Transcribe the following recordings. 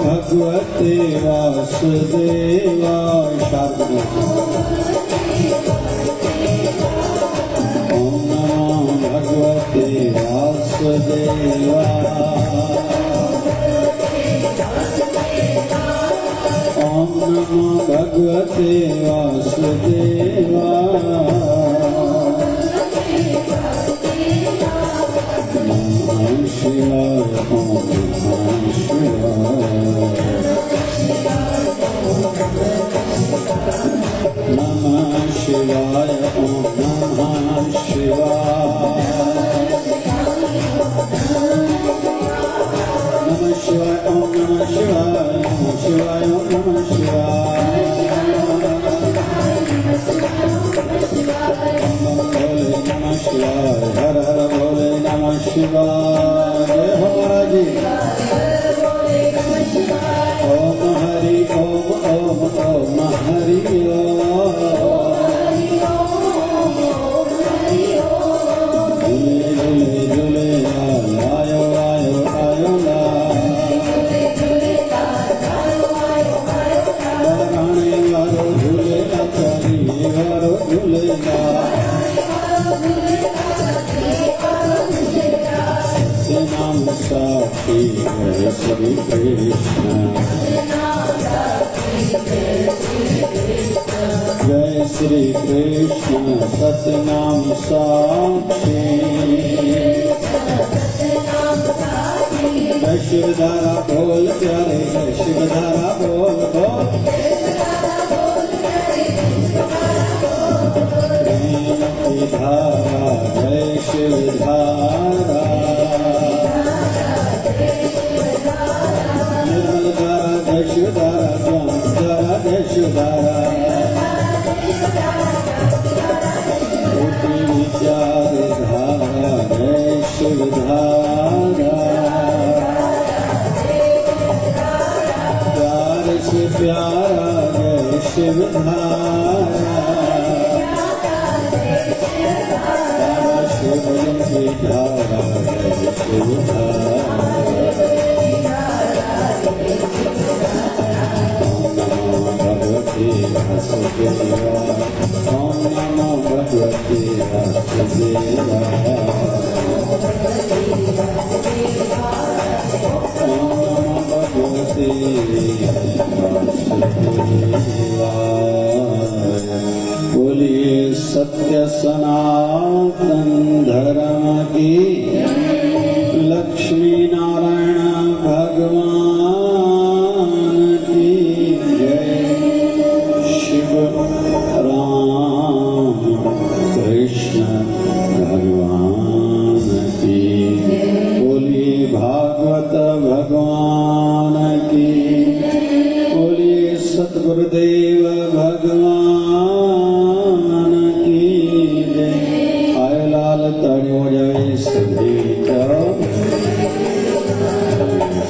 भगवते वासुदेवाय शारदे ओम नमो भगवते वासुदेवाय ओम नमो भगवते वासुदेवाय नमः शिवाय ओम नमः शिवाय नमः शिवाय ओम नमः शिवाय नमः शिवाय ओम नमः शिवाय नमः शिवाय ओम नमः शिवाय भोले नमः शिवाय हर हर भोले नमः शिवाय जय हो महाराज Om Hari Om Om Om Hari Shri Krishna Jai Shri Krishna Satnam Sakshi Jai Shivdhara bol pyare Jai Shivdhara bol bol Prem ki dhara Jai Shivdhara Shivdhara Koti vichar dhara Jai Shivdhara Pyar se pyara Jai Shivdhara Baba Shivaji ki dhara Jai Shivdhara Om Namo Bhagavate Vasudevaya Om Namo Bhagavate Vasudevaya बोलिए सत्य सनातन धर्म की लक्ष्मी नारायण भगवान की राम कृष्ण भगवान की बोलिए भागवत भगवान की बोलिए सतगुरुदेव भगवान की जय आय लाल तड़ो जय सभी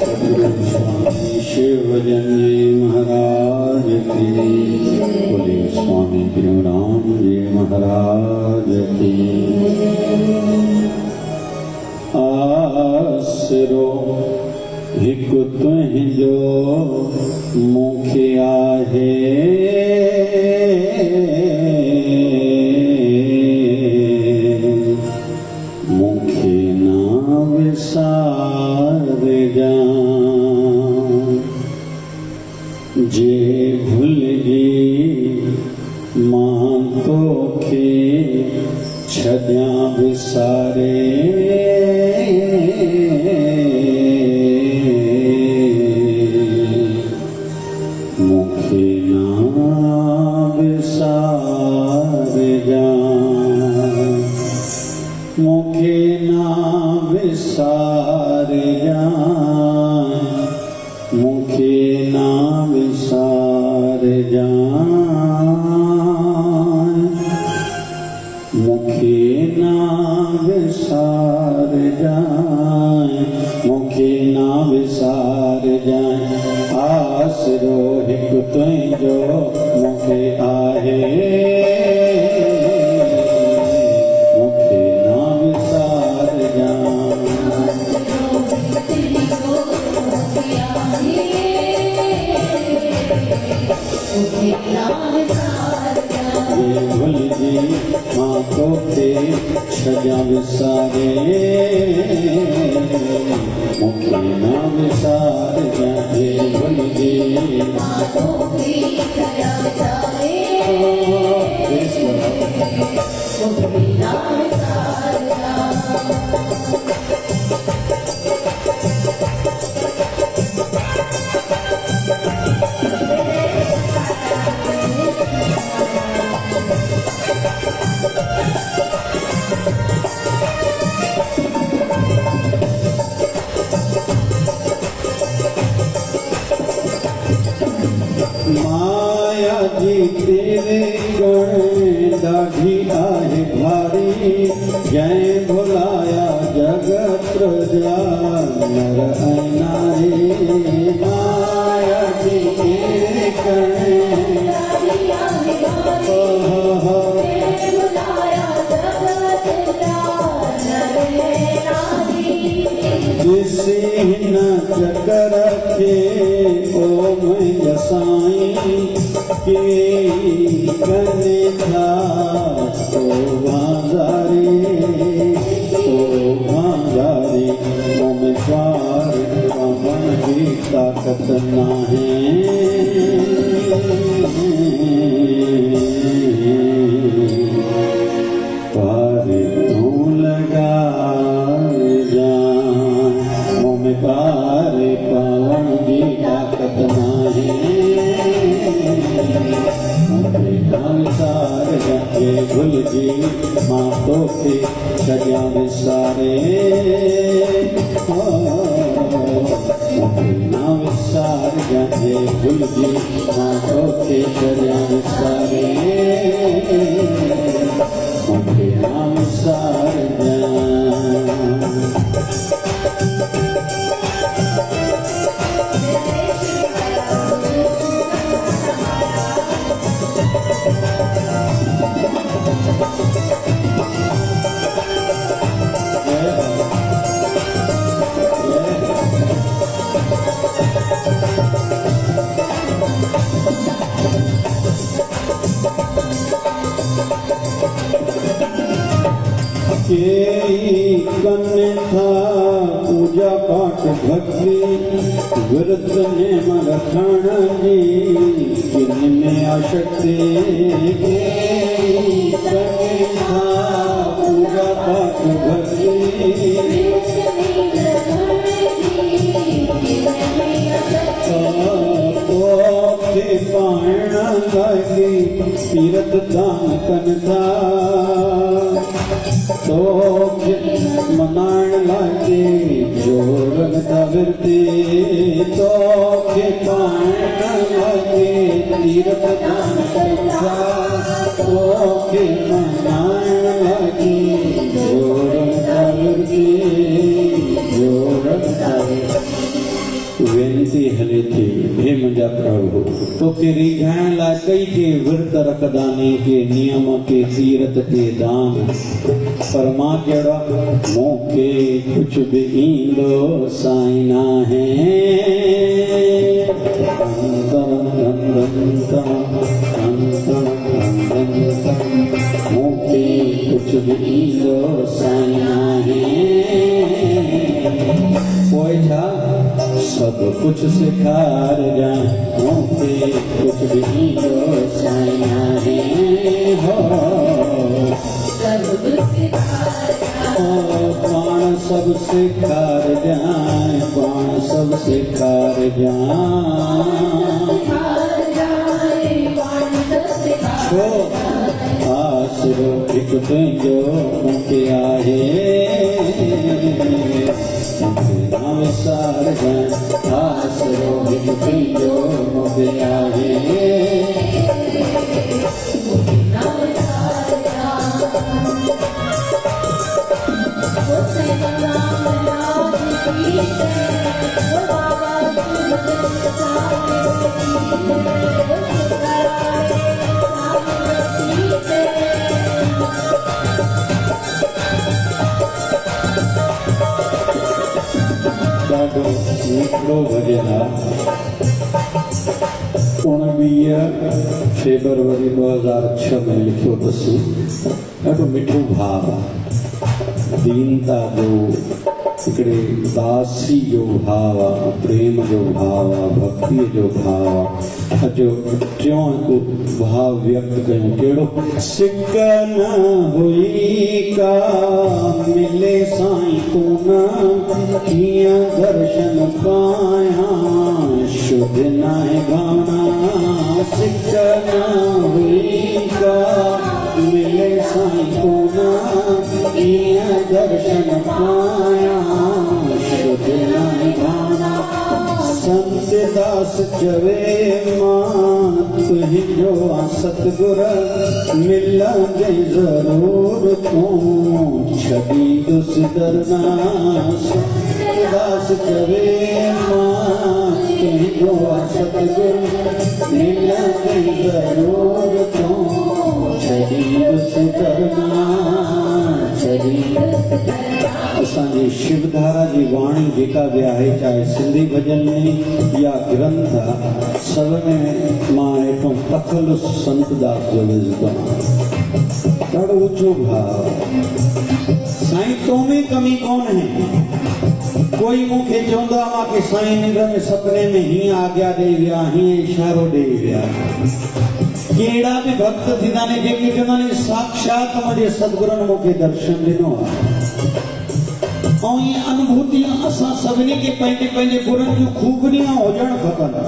सतगुरु स्वामी शिवजन जी महाराज की बोलिए स्वामी राम जी महाराज की आसरो हिक तुह जो मुखिया है मुखे ना विसार जा जे भूल मां तोखे छॾियां विसारे मूंखे ना विसारिजां मूंखे ना विसारिजां मूंखे ना विसारिजां मुखे ना विसार जाए मुखे ना विसार जाए आसरो हिक तुझो मुखे आहे मुखे तोखे सजा विसारे मूंखे ना विसार जाए भुलिजी माया जी तेरे गण दाढ़ी आहे भारी जय भुलाया जगत प्रजा नर नारी माया जी तेरे गण किसी न चकर के ओम यसाई के कने था तो भांजारे मोम पार पवन की ताकत ना है पार तू लगा पार पावन की ताकत नाही मुझे नाम सार जाके भूल जी माँ तोखे सजा विसारे मुझे नाम सार जाके भूल जी माँ तोखे सजा विसारे मुझे नाम सार जा कन्ने था पूजा पाठ भक्ति व्रत नेम रखण जी किन में आशक्ति कन्ने था पूजा पाठ भक्ति पाण लगी तीरथ दान कन था तो मनाण लागे जोरन दवरते तो के पाण लागे तीरथ दान करता तो के मनाण लागे जोरन दवरते जोरन दवरते वेनती हले थी हे मुंहिंजा प्रभु तोखे रिझाइण लाइ कई के विर्त रखदाने के नियम के तीरथ के दान पर मां कहिड़ा मूंखे कुझु बि ईंदो साईं न आहे मूंखे कुझु बि ईंदो साईं न आहे पोइ छा सब कुछ सिखार जा मूंखे कुछ भी ईंदो साईं आहे हो पाण सब सिखार जाए पाण सब सिखार छो आसरो हिकु तुंहिंजो मूंखे आहे नाम सार जाए आसरो हिकु तुंहिंजो मूंखे आहे ॾाढो मिठो भॼन आहे 19 फेब्रुआरी 2006 में लिखियो अथसि। ॾाढो मिठो भाव आहे, दीनता जो, हिकिड़े दासी जो भाव आहे, प्रेम जो भाव आहे, भक्तीअ जो भाव आहे। अचो टियों हिकु भाव व्यक्त कयूं, कहिड़ो? सिक न हुई का मिले साईं तूं न कीअं दर्शन पायां शुद्ध नाहे गाना। सिक न हुई का मिले साईं तूं न कीअं दर्शन पायां शुद्ध नाहे गाना। संत दास चवे मां तुंहिंजो सतगुर मिलंदे ज़रूर तूं छॾी दुस दरना। संत दास चवे मां तुंहिंजो सतगुर मिलंदे ज़रूर तूं छॾी दुस दरना। असांजी शिवधारा जी वाणी जेका बि आहे, चाहे सिंधी भजन में या ग्रंथ आहे, सब में मां हेठों तखलुस संतदास जो विझंदो आहियां। ॾाढो ऊंचो भाव। साईं तो में कमी कोन है। कोई मूंखे चवंदो आहे कि साईं निंड में सपने में हीअं आज्ञा ॾेई विया, हीअं इशारो ॾेई विया। कहिड़ा बि भक्त थींदा आहिनि जेके चवंदा आहिनि साक्षात मुंहिंजे सतगुरुनि मूंखे दर्शन ॾिनो आहे। ऐं इहे अनुभूतियूं असां सभिनी खे पंहिंजे पंहिंजे गुरुनि जूं खूबनियूं हुजणु खपनि।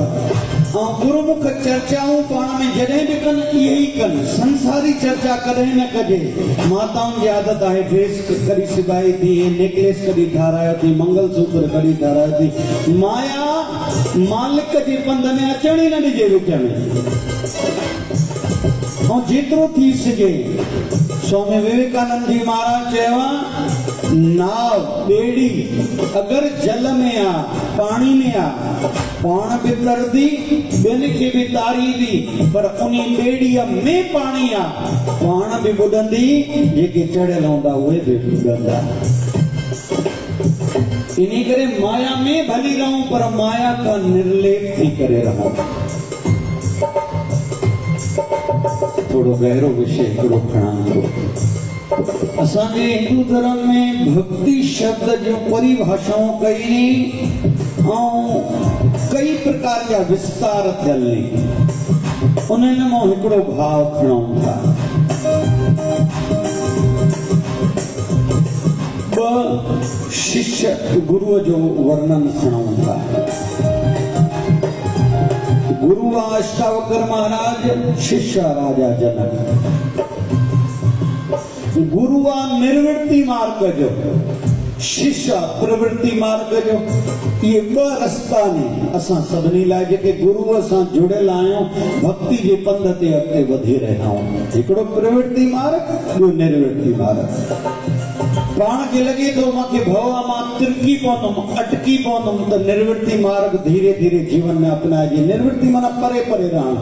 ऐं गुरुमुख चर्चाऊं पाण में जॾहिं बि कनि इहे ई कनि, संसारी चर्चा कॾहिं न कजे। माताउनि जी आदत आहे ड्रेस कॾहिं सिबाई थी, नेकलेस कॾहिं ठारायो थी, मंगलसूत्र कॾहिं ठारायो थी। माया मालिक जे पंध में अचण ई न ॾिजे विच में। ऐं जेतिरो थी सघे, स्वामी विवेकानंद जी महाराज चयो, नाव ॿेड़ी अगर जल में आ, पानी में आ, पाण बि तरंदी, ॿियनि खे बि तारींदी, पर उन ॿेड़ीअ में पाणी आ, पाण बि बुॾंदी, जेके चढ़ियल हूंदा उहे बि बुॾंदा। इन करे माया में भली रहूं, पर माया खां निर्लेप थी करे रहूं। थोड़ो गहरो विषय हिकिड़ो खणां थो। असांजे हिंदू धर्म में भक्ति शब्द जो परिभाषाऊं कई ऐं कई प्रकार जा विस्तार थियल आहिनि। उन्हनि मां हिकिड़ो भाव खणूं था। ॿ शिष्य गुरुअ जो वर्णन खणूं था। गुरु अष्टावकर महाराज, शिष्य राजा जनक। गुरु निर्वृत्ति मार्ग जो, शिष्य प्रवृत्ति मार्ग जो। ये ॿ रस्ता ने असां सभिनी लाइ जेके गुरुअ सां जुड़ियल आहियूं, भक्ति जे पंध ते अॻिते वधी रहिया आहियूं। हिकिड़ो प्रवृत्ति मार्ग, ॿियो निर्वृत्ति मार्ग। पाण खे लॻे थो मूंखे भव मां तिरकी पवंदुमि, अटकी पवंदुमि, त निर्वृत्ति मार्ग धीरे धीरे जीवन में अपनाइजे। निर्वृत्ति माना परे परे रहणु,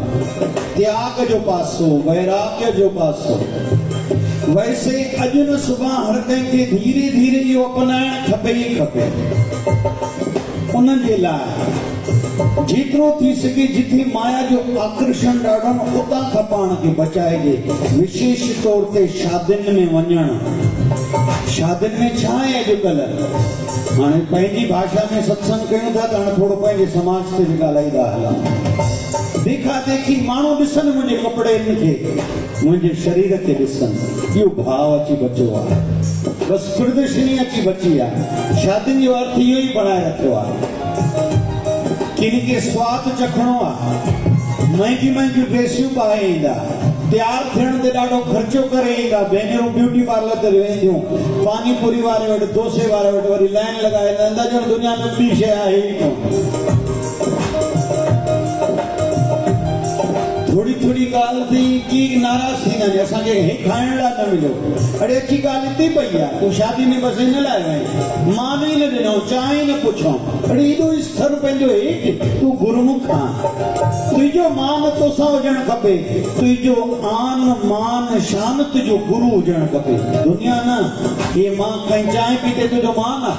त्याग जो पासो, वैराग्य जो पासो। वैसे अॼु न सुभाणे हर कंहिंखे धीरे धीरे इहो अपनाइणु खपे ई खपे। उन जे लाइ जेतिरो थी सघे, जिथे माया जो आकर्षण ॾाढो, उतां खां पाण खे बचाइजे। विशेष तौर ते शादियुनि में वञणु। शादियुनि में छा आहे अॼुकल्ह, हाणे पंहिंजी भाषा में सत्संग कयूं था त हाणे थोरो पंहिंजे समाज ते बि ॻाल्हाईंदा हलूं। देखा देखी माण्हू ॾिसनि मुंहिंजे कपिड़नि खे, मुंहिंजे शरीर खे ॾिसनि, इहो भाव अची बचियो आहे। बसि प्रदर्शनी अची बची आहे। शादियुनि जो अर्थ इहो ई बणाए रखियो आहे। किनखे स्वाद चखणो आहे, महांगी महांगियूं ड्रेसियूं पाए ईंदा, तैयार थियण ते ॾाढो ख़र्चो करे ईंदा। भेनरूं ब्यूटी पार्लर ते वेंदियूं, पानी पूरी वारे वटि, डोसे वारे वटि वरी लाइन लॻाए वेंदा, ॼण दुनिया में ॿी शइ आहे ई कोन। थोड़ी थोड़ी ॻाल्हि थी की नाराज़ थींदा आहिनि, असांखे हे खाइण लाइ न मिलियो। अड़े अची ॻाल्हि हिते पई आहे, तूं शादी में बसि हिन लाइ वई, मान ई न ॾिनो, चांहि ई न पुछो। अड़े एॾो स्तर पंहिंजो हेठि, तूं गुरुमुख आहीं, तुंहिंजो मान तोसां हुजणु खपे, तुंहिंजो आन मान शान तुंहिंजो गुरु हुजणु खपे। दुनिया न, हे मां कंहिं चांहि पीते तुंहिंजो मान आहे।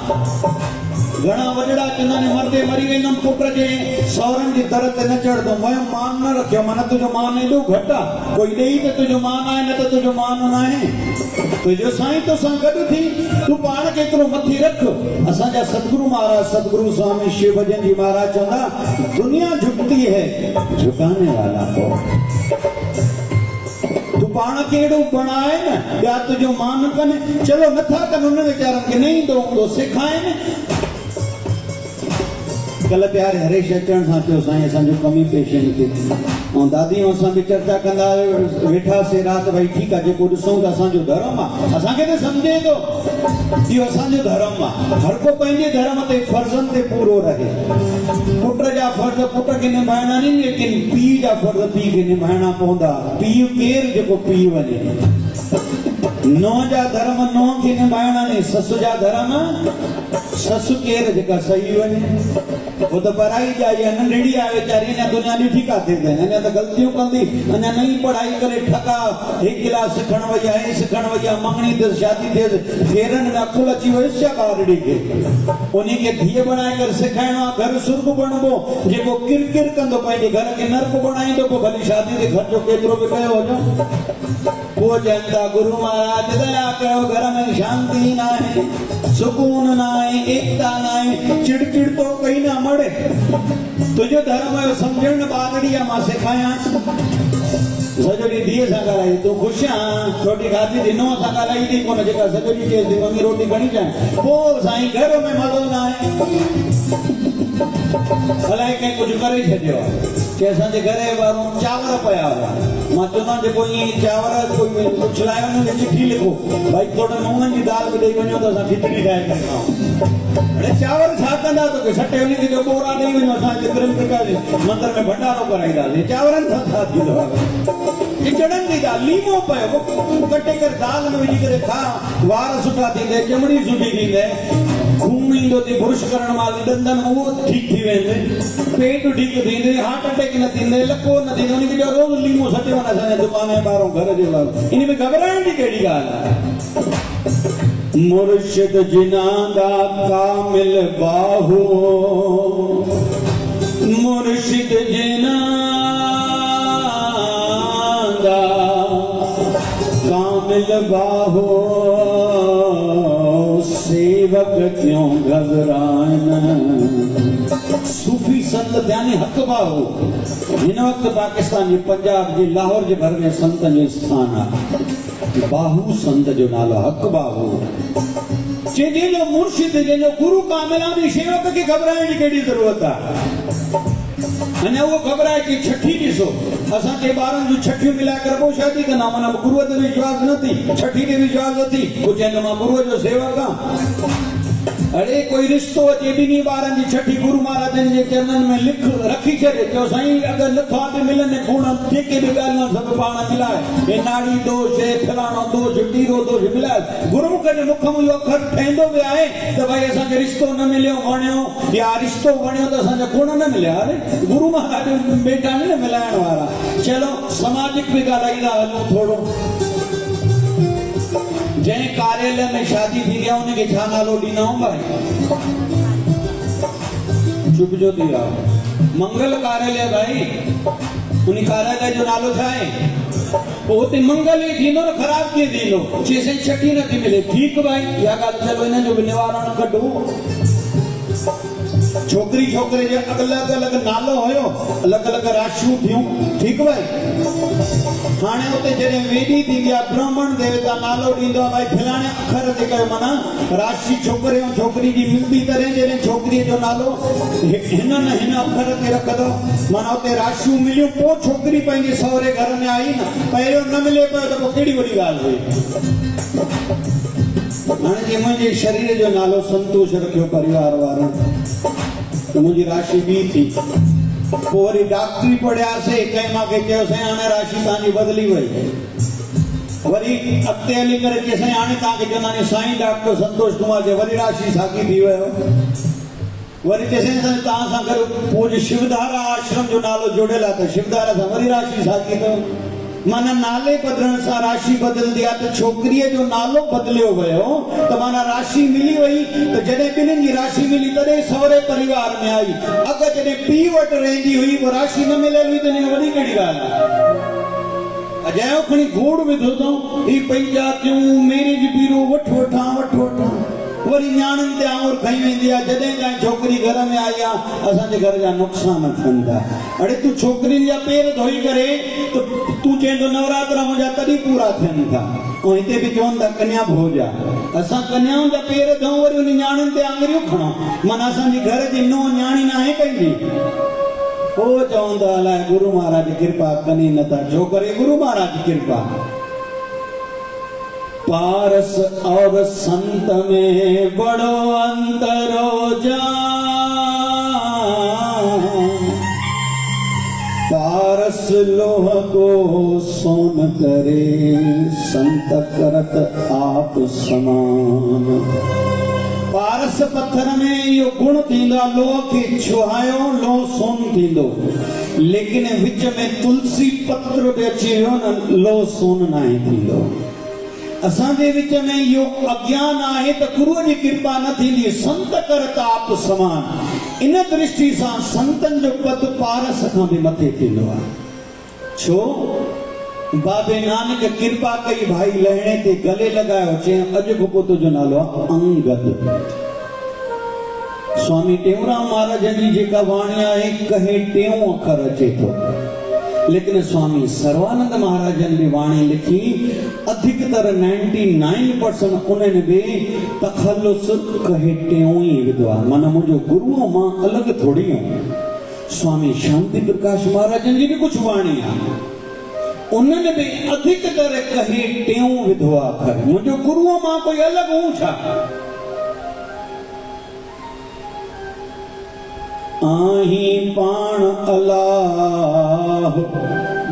घणा वॾड़ा चवंदा आहिनि मरदे मरी वेंदुमि पुट जे सहुरनि जी दर ते न चढ़ंदो मैं मान न रखियो माना तुंहिंजो मान एॾो घटि आहे कोई ॾेई त तुंहिंजो मान आहे न त तुंहिंजो मान न आहे तुंहिंजो साईं तोसां गॾु थी तूं पाण खे एतिरो मथे रख असांजा सतगुरु महाराज सतगुरु स्वामी शिव भजन जी महाराज चवंदा दुनिया झुकती है झुकाने वाला को तू पाण खे अहिड़ो बणाए न ॿिया तुंहिंजो मान कनि चलो नथा कनि उन वीचारनि खे न ईंदो हूंदो सेखारिनि कल प्यारे हरेश अचण सां चयो साईं असांजो कमी पेशेंट खे ऐं दादी असां बि चर्चा कंदा वेठासीं राति भई ठीकु आहे जेको ॾिसूं त असांजो धर्म आहे असांखे त सम्झे थो इहो असांजो धर्म आहे हर को पंहिंजे धर्म ते फर्ज़नि ते पूरो रहे पुट जा फर्ज़ पुट खे निभाइणा आहिनि लेकिन पीउ जा फर्ज़ पीउ खे निभाइणा पवंदा पीउ केरु जेको पीउ वञे नूंहं जा धर्म नूंहं खे निभाइणा आहिनि ससु जा धर्म ससु केरु जेका सही वञे वो तो पढ़ाई जाए नंढड़ी आहे वीचारी अञा दुनिया ॾिठी काथे अथई अञा त ग़लतियूं कंदी अञा नई पढ़ाई करे ठका हिकु क्लास सिखण वई आहे ऐं सिखण वई आहे मंगणी थियसि शादी थियसि फेरनि में अकुल अची वियुसि छा ॿारड़ी खे उन्ही खे धीअ बणाए करे सेखारिणो आहे घर सुर्ग बणिबो जेको किरकिर कंदो पंहिंजे घर खे नर्क बणाईंदो पोइ भली शादी ते ख़र्चो केतिरो बि कयो हुजो पोइ चवनि था गुरु महाराज दया कयो घर में शांती न आहे सुकून न आहे एकता न आहे चिड़चिड़ तो कई न मड़े तुझो धर्म जो सम्झण ॿारड़ी आहे मां सेखारियांसि सॼो ॾींहुं धीअ सां ॻाल्हाई तूं ख़ुशि आहीं रोटी खाधी थी नूंहं सां ॻाल्हाई थी कोन जेका सॼो ॾींहुं चए थी मम्मी रोटी खणी अचां पोइ साईं घर में मज़ो न आहे अलाए कंहिं कुझु करे छॾियो आहे की असांजे घर जे ॿाहिरां चांवर पिया हुआ मां चवंदा जेको ईअं चांवर कोई कुझु लायो न चिठी लिखो भई थोरो मुङनि जी दाल बि ॾेई वञो त असां खिचड़ी ठाहे करे खाऊं अड़े चांवर छा कंदा तोखे सटे उन खे जो बोरा ॾेई वञो असां विक्रम प्रकाश मंदर में भंडारो कराईंदासीं चांवरनि सां छा थींदो आहे खिचड़नि जी दाल लीमो पियो कटे करे दाल में विझी करे खा वार सुठा थींदे चमड़ी सुठी थींदे खून ईंदो थी बुरुश करण महिल ॾंदनि उहो ठीकु थी वेंदे पेट ठीकु थींदे हार्ट अटैक न थींदे लको न थींदो उनखे जो रोज़ लीमो सटे वञ असांजे दुकान जे ॿाहिरां घर जे ॿाहिरां इन में घबराइण जी कहिड़ी ॻाल्हि आहे मुर्शिद जिनादा कामिल बाहो मुर्शिद जिनादा कामिल बाहो सेवक क्यों घबराना सूफी संत यानी हक बाहो हिन वक्त पाकिस्तान जे पंजाब जे लाहौर जे भर में संत जो स्थान आहे बाहू संत जो नालो हक बाहू जंहिंजो मुर्शिद जंहिंजो गुरु कामिला जी सेवक खे घबराइण जी कहिड़ी ज़रूरत आहे अञा उहो घबराए की छठी ॾिसो असांजे ॿारनि जूं छठियूं मिलाए करे पोइ शादी कंदा माना गुरूअ ते विश्वास न थी छठी ते विश्वास न थी पोइ चवंदो मां गुरूअ जो सेवक आहियां अड़े कोई रिश्तो अचे ॿिन्ही ॿारनि जी छठी गुरु महाराजनि जे चरणनि में लिख रखी छॾे चयो साईं अगरि लिखा बि मिलनि खूण जेके बि ॻाल्हियूं सभु पाण मिलाए हे नाड़ी दोष हे फलाणो दोष टीरो दोष मिलाए गुरुमुख जे मुख में इहो अखर ठहंदो बि आहे त भई असांखे रिश्तो न मिलियो वणियो या रिश्तो वणियो त असांजा गुण न मिलिया अरे गुरु महाराज बेटा न मिलाइण वारा चलो सामाजिक बि ॻाल्हाईंदा हलूं थोरो जंहिं कार्यालय में शादी थी आहे उनखे छा नालो ॾींदा आहियूं भाई चुप जो थी आहे मंगल कार्यालय भाई उन कार्यालय जो नालो छा आहे पोइ हुते मंगल ई थींदो न ख़राब कीअं थींदो चए साईं छठी नथी मिले ठीकु भाई इहा ॻाल्हि चलो हिन जो बि निवारण कढो छोकिरी छोकिरे जो अलॻि अलॻि नालो हुयो अलॻि अलॻि राशियूं थियूं ठीकु भाई हाणे हुते जॾहिं वेदी थींदी आहे ब्राह्मण देवता नालो ॾींदो आहे भाई फलाणे अखर ते कयो माना राशि छोकिरे ऐं छोकिरी जी मिलंदी तरह जॾहिं छोकिरीअ जो नालो हिन न हिन अखर ते रखंदो माना हुते राशियूं मिलियूं पोइ छोकिरी पंहिंजे सहुरे घर में आई न पहिरियों न मिले पियो त पोइ कहिड़ी वॾी ॻाल्हि हुई हाणे जे मुंहिंजे शरीर जो नालो संतोष रखियो परिवार वारनि त मुंहिंजी राशि ॿी थी पोइ वरी डॉक्टरी पढ़ियासीं कंहिं मूंखे चयो साईं हाणे राशि तव्हांजी बदिली वई वरी अॻिते हली करे चई साईं हाणे तव्हांखे चवंदा साईं डॉक्टर संतोष कुमार जे वरी राशि साॻी थी वियो वरी चइसि तव्हां सां गॾु पूज शिवधारा आश्रम जो नालो जुड़ियल आहे त शिवधारा सां वरी राशि साॻी अथव माना नाले बदलण सां राशि बदलदी आहे त छोकिरीअ जो नालो बदलियो वियो त माना राशि मिली वई त जॾहिं ॿिन्हिनि जी राशि मिली तॾहिं सहुरे परिवार में आई। अॻु जॾहिं पीउ वटि रहंदी हुई उहा राशि न मिलियल हुई त हिन वॾी कहिड़ी ॻाल्हि आहे। अजायो खणी घोड़ विधो अथऊं ही पंहिंजा थियूं मेरे जी पीरो वठि वठां वरी न्याणियुनि ते आंगुर खई वेंदी आहे। जॾहिं ताईं छोकिरी घर में आई आहे असांजे घर जा नुक़सान थियनि था। अड़े तूं छोकिरियुनि जा पेर धोई करे त तूं चवंदो नवरात्रा मुंहिंजा तॾहिं पूरा थियनि था। ऐं हिते बि चवनि था कन्या भोज आहे। असां कन्याउनि जा पेर धोऊं वरी उन न्याणियुनि ते आङुरियूं खणूं। माना असांजी घर जी नुंहुं न्याणी न आहे पंहिंजी। पोइ चवंदा अलाए गुरु महाराज कृपा कनी नथा। छो करे गुरु महाराज कृपा। पारस और संत में बड़ो अंतरो जा। पारस लोह को सोन करे संत करत आप समान। पारस पत्थर में यो गुण थींदो लोह खे छुहायो लोह सोन थींदो। लेकिन विच में तुलसी पत्र बि अची वियो न लोह सोन न आहे थींदो। असांजे विच में इहो अज्ञान आहे त गुरुअ जी कृपा न थींदी। संत करत आप समान। इन दृष्टि सां संतन जो पद पारस खां बि मथे थींदो आहे। छो बाबे नानक कृपा कई भाई लहणे ते गले लगायो चयईं अॼु खां पोइ तुंहिंजो नालो आहे अंगद। स्वामी टेऊंराम महाराज जी जेका वाणी आहे कहे टेऊं अखर अचे थो। लेकिन स्वामी सर्वानंद महाराजन भी वाणी लिखी अधिकतर 99% उन्हनि भी तखल्लुस कहे टेऊं ही विधो आहे। माना मुंहिंजो गुरुअ मां अलॻि थोड़ी हूं। स्वामी शांति प्रकाश महाराजन जी भी कुछ वाणी आहे उन्हनि भी अधिकतर कहे टेऊं विधो आहे। मुंहिंजो गुरुअ मां कोई अलॻि हूं छा। आही पाण अलाह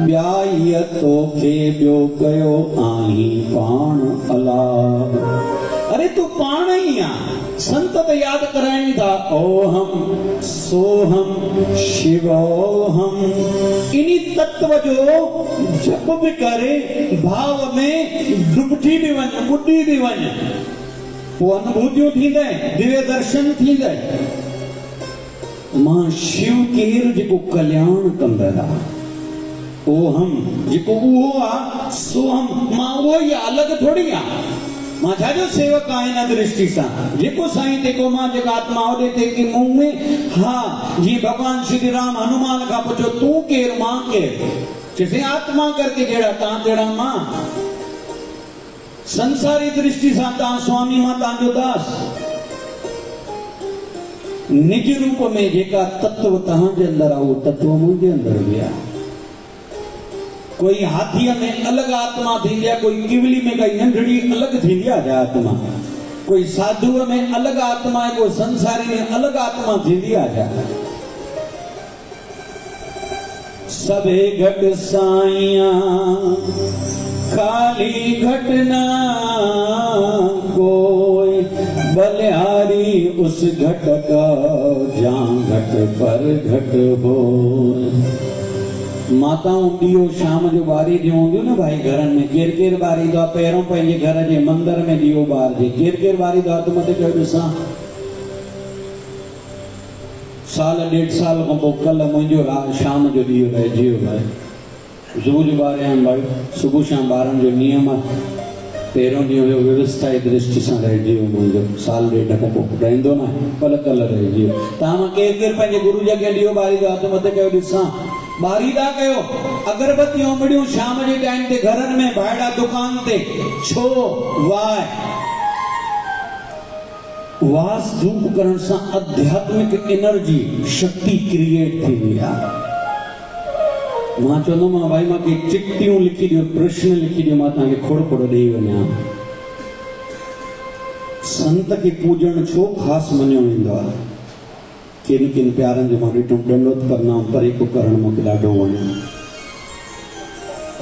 ब्याई तोखे ॿियो कयो आही पाण अलाह। अरे तू पाण ही आ। संत त याद कराइनि था ओहम सोहम शिवोहम। इन्ही तत्व जो जप भी करे भाव में डुबजी भी वञ बुॾी भी वञ पोइ अनुभूतियूं थींदई दिव्य दर्शन थींदई। मां शिव केर जेको कल्याण कंदड़ आहे। ओहम जेको उहो आहे सोहम मां उहो ई अलॻि थोड़ी आहे। मां छाजो सेवक आहियां इन दृष्टि सां जेको साईं तेको मां जेका आत्मा होॾे ते की मुंह में हा जीअं भॻवान श्री राम हनुमान खां पुछो तूं केर मां केर चइसि आत्मा करके जहिड़ा तव्हां तहिड़ा मां। संसारी दृष्टि सां तव्हां स्वामी मां तव्हांजो दास। निज रूप में जेका तत्व तव्हांजे अंदर आहे उहो तत्व मुंहिंजे अंदर बि आहे। कोई हाथीअ में अलॻि आत्मा थींदी आहे कोई किवली में काई नंढड़ी अलॻि थींदी आहे आत्मा। कोई साधुअ में अलॻि आत्मा आहे कोई संसारी में अलॻि आत्मा थींदी आहे। सभे घट साईं खाली घटना कोई बलिहारी उस घट का जहाँ घट पर घट हो। माताऊं ॾीओ शाम जो ॿारी ॾियूं हूंदियूं न भाई घरनि में केर केर ॿारींदो आहे। पहिरों पंहिंजे घर जे मंदर में ॾीओ ॿारजे केर केर ॿारींदो आहे त मथे कयो ॾिसां। साल ॾेढ साल खां पोइ कल्ह मुंहिंजो शाम जो ॾीओ रहिजी वियो आहे। सुबुह जो ॿारियां भाई सुबुह शाम ॿारनि जो नियम आहे। पहिरों ॾींहुं हुयो व्यवस्था जी दृष्टि सां रहिजी वियो मुंहिंजो साल ॾेढ खां पोइ रहंदो न पर कल्ह रहिजी वियो। तव्हां मां केरु केरु पंहिंजे गुरु जे अॻियां ॾीओ ॿारींदो आहे त मथे कयो ॾिसां। ॿारींदा कयो अगरबत्तियूं मिड़ियूं शाम जे टाइम ते घरनि में भाइड़ा दुकान ते छो वाह वास धूप करण सां आध्यात्मिक एनर्जी शक्ति क्रिएट थींदी आहे। मां चवंदो मां भाई मूंखे चिट्ठियूं लिखी ॾियो प्रश्न लिखी ॾियो मां तव्हांखे खोड़ खोड़ ॾेई वञा। संत खे पूजण छो ख़ासि मञियो वेंदो आहे। किन किन प्यारनि जो मां ॾिठो ॾंडोत प्रणाम परेको करणु मूंखे ॾाढो वणियो।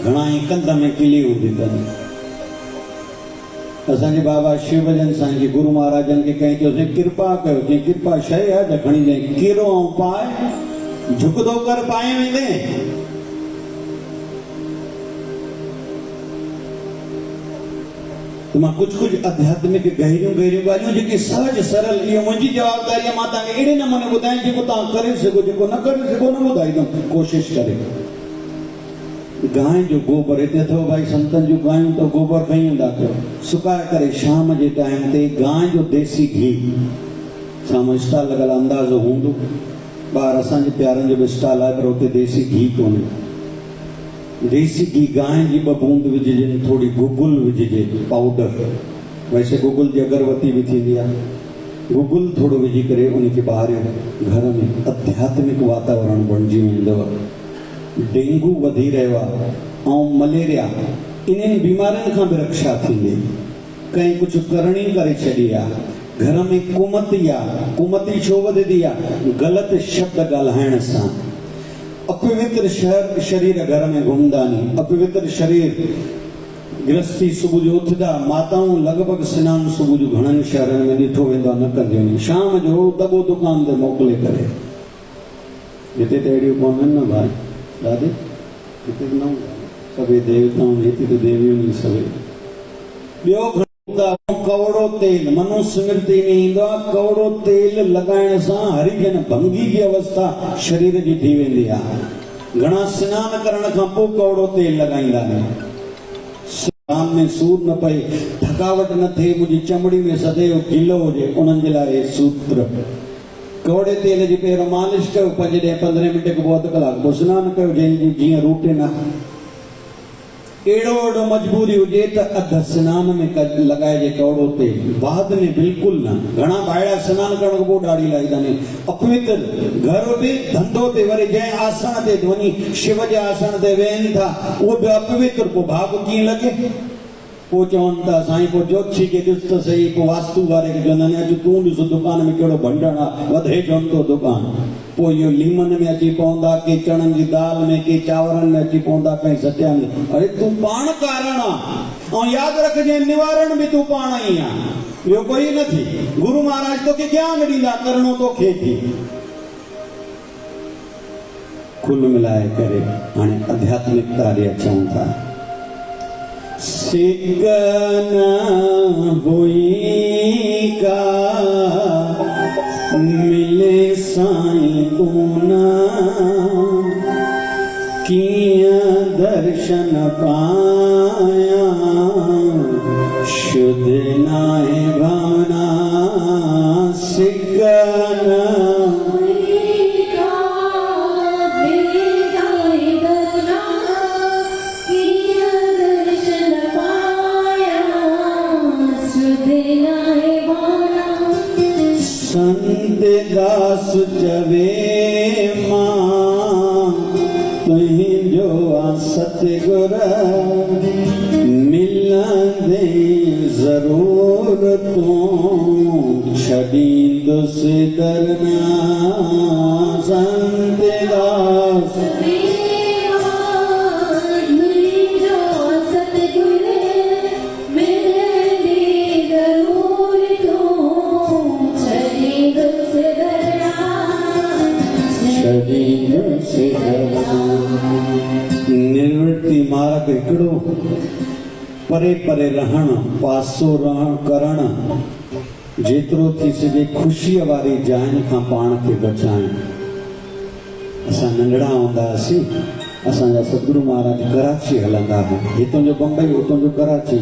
घणा ई कंध में किली हूंदी अथनि। असांजे बाबा शिवभजन साईं जी गुरु महाराजनि खे कंहिं चयोसीं कृपा कयो चई कृपा शइ आहे त खणी ॾे किरो ऐं पाए झुकंदो कर पाए वेंदे। तो मां कुछ कुछ आध्यात्मिक गहरियूं गहरियूं ॻाल्हियूं जेके सहज सरल इहो मुंहिंजी जवाबदारी मां तव्हांखे अहिड़े नमूने ॿुधायां जेको तव्हां करे सघो, जेको न करे सघो न ॿुधाईंदुमि, कोशिशि करे। गांइ जो गोबर हिते अथव भाई, संतनि जूं गांयूं त गोबर खई वेंदा कयो, सुकाए करे शाम जे टाइम ते गांइ जो देसी घी, साम्हूं स्टॉल लॻल अंदाज़ो हूंदो, ॿाहिरि असांजे प्यारनि जो बि स्टॉल आहे पर हुते देसी घी कोन्हे। देसी घी गांइ जी 2 बूंद विझिजे, थोड़ी गुगुल विझिजे पाउडर, वैसे गुगुल जी अगरबत्ती भी थींदी आहे, गुगुल थोड़ो विझी करे उनखे ॿारियो, घर में आध्यात्मिक वातावरण बणिजी वेंदव। डेंगू वधी रहियो आहे ऐं मलेरिया, इन्हनि बीमारियुनि खां बि रक्षा थींदी। कंहिं कुझु करणी करे छॾी आहे, घर में कुमती आहे, कुमती छो वधंदी आहे? ग़लति शब्द ॻाल्हाइण सां। अपवित्र शरीर घर में घुमंदा नी, अपवित्र शरीर गृहस्थी सुबुह जो उथंदा, माताऊं लॻभॻि सनानु सुबुह जो घणनि शहरनि में ॾिठो वेंदो आहे न कंदियूं आहिनि, शाम जो दॿो दुकान ते मोकिले करे। हिते त अहिड़ियूं कोन्हनि न भाई दादी, हिते त न सभई देवताऊं, हिते त देवियूं ई सभई। ॿियो कवड़ो तेल, मनु स्मृति में ईंदो आहे, कवड़ो तेल लॻाइण सां हरिजन भंगी जी अवस्था शरीर जी थी वेंदी आहे। घणा सनान करण खां पोइ कवड़ो तेल लॻाईंदा आहिनि, शाम में सूर न पए, थकावट न थिए, मुंहिंजी चमड़ी में सदैव गिलो हुजे, उन्हनि जे लाइ सूत्र। कवड़े तेल जी पहिरियों मालिश कयो, 5-15 मिंट खां पोइ अधु कलाक पोइ सनानु कयो, जंहिंजी जीअं रूटीन आहे। एड़ो मजबूरी हुजे त अध स्नान में लगाइजे कवड़ो तेल, बाद में बिल्कुल न। घणा भाइड़ा स्नान करण खां पोइ ॾाढ़ी लाहींदा आहिनि, अपवित्र। घर ते धंधो ते वरी जंहिं आसन ते वञी शिव जे आसन ते वेहनि था, उहो बि अपवित्र। पोइ भाव कीअं लॻे? पोइ चवनि था साईं पोइ जोशी खे ॾिस त सही, पोइ वास्तु वारे खे चवंदा आहिनि अॼु तूं ॾिस दुकान में कहिड़ो भंडण आहे, वधे चवंदो दुकान। पोइ इहो लीमन में अची पवंदा, के चणनि जी दाल में, के चांवरनि में अची पवंदा, कंहिं सत्यानी। अरे तूं पाण कारण आहे, ऐं यादि रखजांइ निवारण बि तूं पाण ई आहे, ॿियो कोई नथी। गुरु महाराज तोखे ज्ञान ॾींदा, करणो तोखे थी। कुल मिलाए करे हाणे आध्यात्मिकता ॾे अचूं था। सिकन हुई का मिले साईं पूना, किया दर्शन पाया, शुद्ध नाए भावना। सिकन संत दास चवे मां तुहिंजो सतगुर, मिलंदे जरूर तूं छॾींदुसि दरना। संत दास निर्वृत्ति मार्ग हिकिड़ो, परे परे रहण, पासो रहण करण, जेतिरो थी सघे ख़ुशीअ वारी जाइनि खां पाण खे बचाइण। असां नंढड़ा हूंदा हुआसीं, असांजा सतगुरु महाराज कराची हलंदा हुआ, हितां जो बम्बई उतां जो कराची।